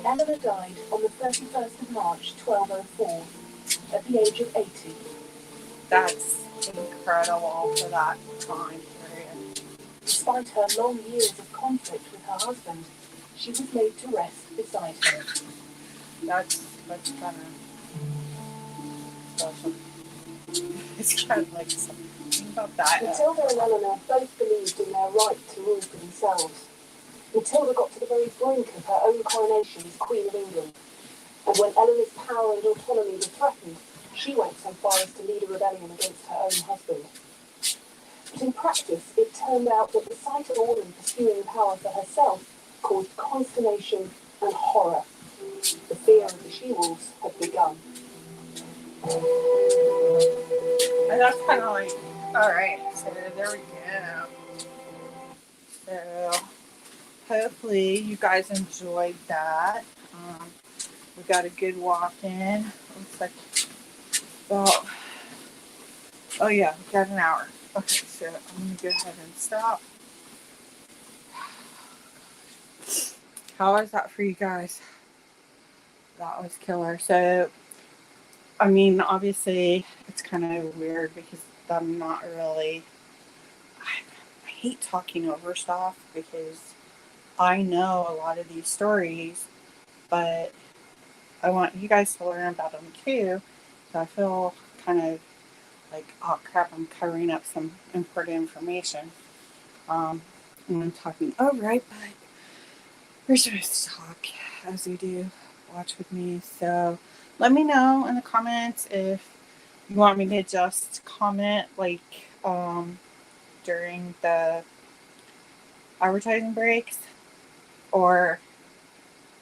[SPEAKER 2] Eleanor died on the 31st of March, 1204, at the age of 80.
[SPEAKER 1] That's incredible for that time period.
[SPEAKER 2] Despite her long years of conflict with her husband, she was laid to rest beside him.
[SPEAKER 1] That's kind of special. It's kind of like something about that.
[SPEAKER 5] Matilda and Elenore both believed in their right to rule for themselves. Matilda got to the very brink of her own coronation as Queen of England, and when Eleanor's power and autonomy were threatened, she went so far as to lead a rebellion against her own husband. But in practice, it turned out that the sight of a woman pursuing power for herself caused consternation and horror. The fear of the she-wolves had begun.
[SPEAKER 1] And that's kind of like, all right, so there we go. So hopefully you guys enjoyed that. We got a good walk in. Looks like about, oh yeah, we got an hour. Okay, so I'm going to go ahead and stop. How was that for you guys? That was killer. So, I mean, obviously, it's kind of weird because I'm not really. I hate talking over stuff because I know a lot of these stories, but I want you guys to learn about them too. So I feel kind of like, oh crap, I'm covering up some important information. And I'm talking over it, but we're supposed to talk as we do. Watch with me. So let me know in the comments if you want me to just comment like during the advertising breaks, or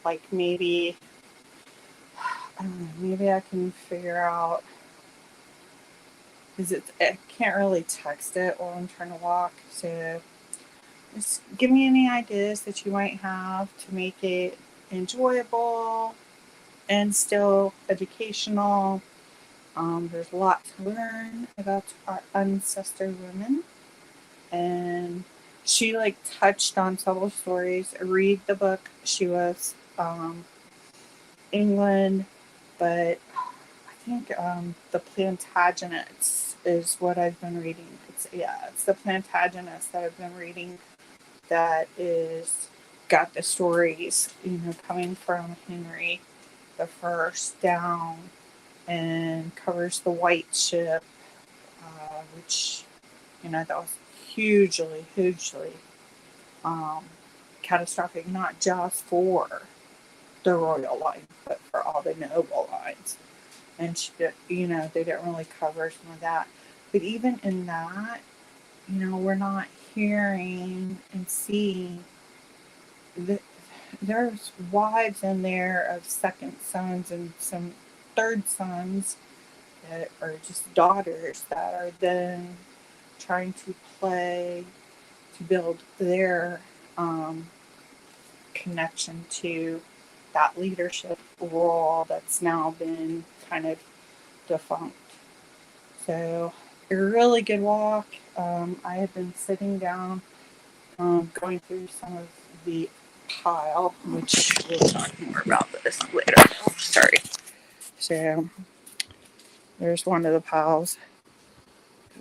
[SPEAKER 1] like maybe I don't know, maybe I can figure out, because I can't really text it while I'm trying to walk. So just give me any ideas that you might have to make it enjoyable and still educational. There's a lot to learn about our ancestor women, and she like touched on several stories. Read the book. She was England, but I think the Plantagenets is what I've been reading. It's the Plantagenets that I've been reading. That is got the stories, coming from Henry the First down, and covers the White Ship, which that was hugely catastrophic, not just for the royal line, but for all the noble lines. And she did, they didn't really cover some of that. But even in that, we're not hearing and seeing there's wives in there of second sons and some third sons that are just daughters that are then trying to play to build their connection to that leadership role that's now been kind of defunct. So, a really good walk. I have been sitting down, going through some of the pile, which we'll talk more about this later. Sorry. So, there's one of the piles.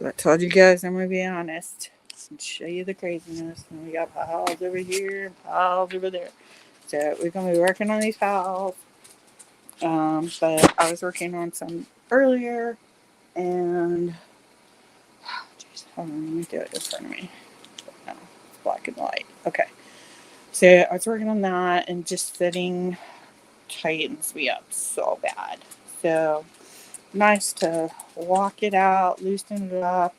[SPEAKER 1] I told you guys I'm going to be honest and show you the craziness. And we got piles over here and piles over there. So, we're going to be working on these piles. But I was working on some earlier, and geez, hold on, let me do it in front of me. No, it's black and white. Okay. So I was working on that, and just sitting tightens me up so bad. So nice to walk it out, loosen it up,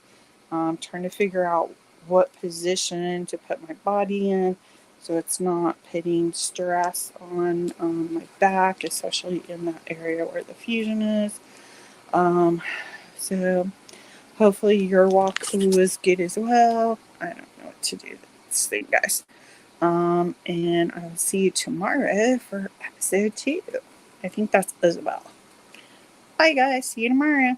[SPEAKER 1] trying to figure out what position to put my body in so it's not putting stress on my back, especially in that area where the fusion is. So hopefully your walk was good as well. I don't know what to do with this thing, guys. And I will see you tomorrow for episode 2. I think that's Isabel. Bye, guys. See you tomorrow.